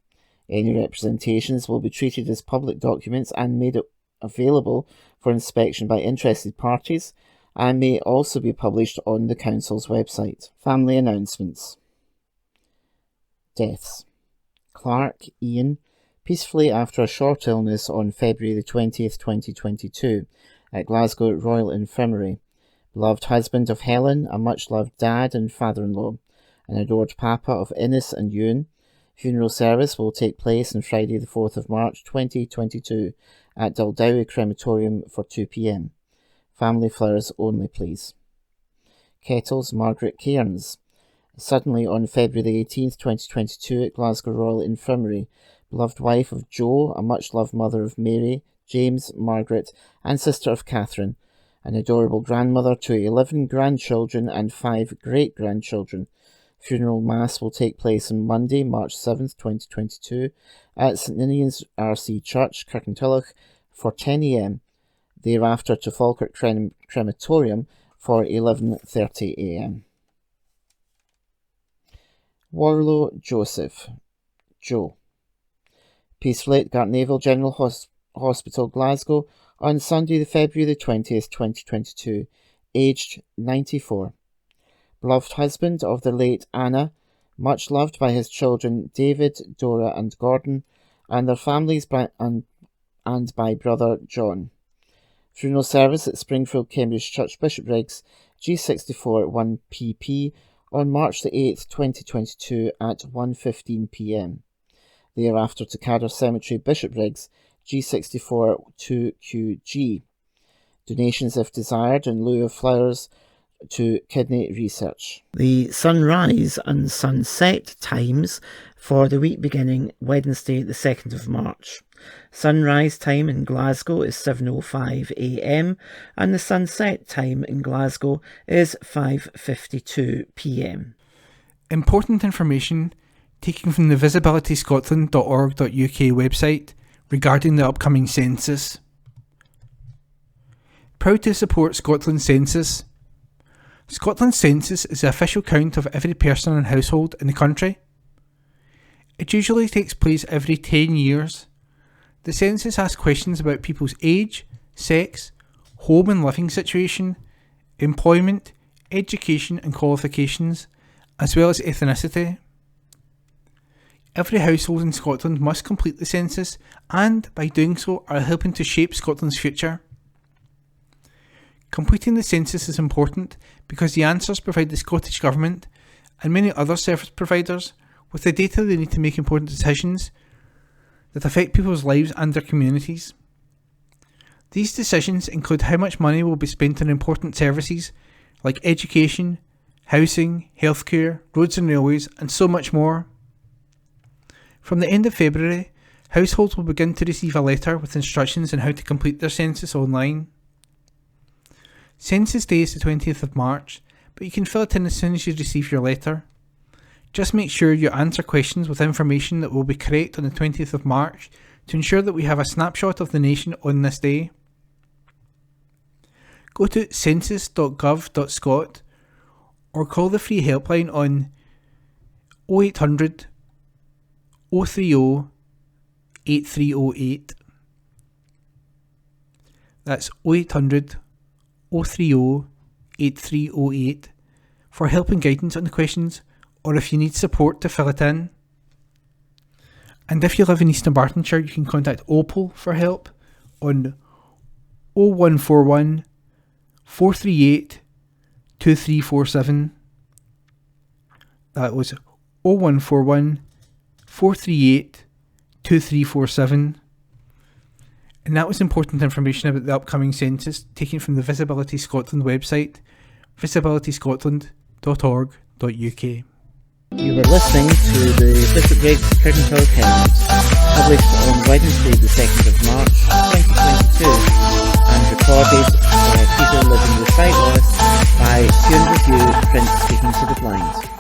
Any representations will be treated as public documents and made available for inspection by interested parties and may also be published on the Council's website. Family announcements. Deaths. Clark Ian, peacefully after a short illness on February the 20th, 2022, at Glasgow Royal Infirmary. Beloved husband of Helen, a much-loved dad and father-in-law, an adored papa of Innes and Ewan. Funeral service will take place on Friday the 4th of March 2022 at Daldowie Crematorium for 2 p.m. Family flowers only, please. Kettles, Margaret Cairns. Suddenly on February the 18th, 2022 at Glasgow Royal Infirmary, beloved wife of Joe, a much-loved mother of Mary, James, Margaret, and sister of Catherine, an adorable grandmother to 11 grandchildren and 5 great-grandchildren. Funeral Mass will take place on Monday, March 7th, 2022 at St Ninian's RC Church, Kirkintilloch for 10 a.m. Thereafter to Falkirk Crematorium for 11:30 a.m. Warlow Joseph, Joe. Peacefully at Gartnavel General Hospital, Glasgow, on Sunday, February the 20th, 2022, aged 94. Beloved husband of the late Anna, much loved by his children David, Dora and Gordon, and their families and by brother John. Funeral service at Springfield Cambridge Church, Bishopbriggs, G64 1PP, on March the 8th, 2022 at 1:15 p.m. Thereafter to Cadder Cemetery, Bishopbriggs, G64 2QG. Donations if desired in lieu of flowers to kidney research. The sunrise and sunset times for the week beginning Wednesday the 2nd of March. Sunrise time in Glasgow is 7:05 a.m. and the sunset time in Glasgow is 5:52 p.m. Important information taken from the visibilityscotland.org.uk website regarding the upcoming census. Proud to support Scotland's census. Scotland's census is the official count of every person and household in the country. It usually takes place every 10 years. The census asks questions about people's age, sex, home and living situation, employment, education and qualifications, as well as ethnicity. Every household in Scotland must complete the census and, by doing so, are helping to shape Scotland's future. Completing the census is important because the answers provide the Scottish Government and many other service providers with the data they need to make important decisions that affect people's lives and their communities. These decisions include how much money will be spent on important services like education, housing, healthcare, roads and railways, and so much more. From the end of February, households will begin to receive a letter with instructions on how to complete their census online. Census Day is the 20th of March, but you can fill it in as soon as you receive your letter. Just make sure you answer questions with information that will be correct on the 20th of March to ensure that we have a snapshot of the nation on this day. Go to census.gov.scot or call the free helpline on 0800 030 8308. That's 0800 030 8308 for help and guidance on the questions, or if you need support to fill it in. And if you live in East Dunbartonshire, you can contact Opal for help on 0141 438 2347. That was 0141 438 2347. And that was important information about the upcoming census taken from the Visibility Scotland website, visibilityscotland.org.uk. You were listening to the Bishopbriggs Kirkintilloch Herald, published on Wednesday the 2nd of March 2022 and recorded by Peter living with sight loss by Tune Review Print Speaking to the Blind.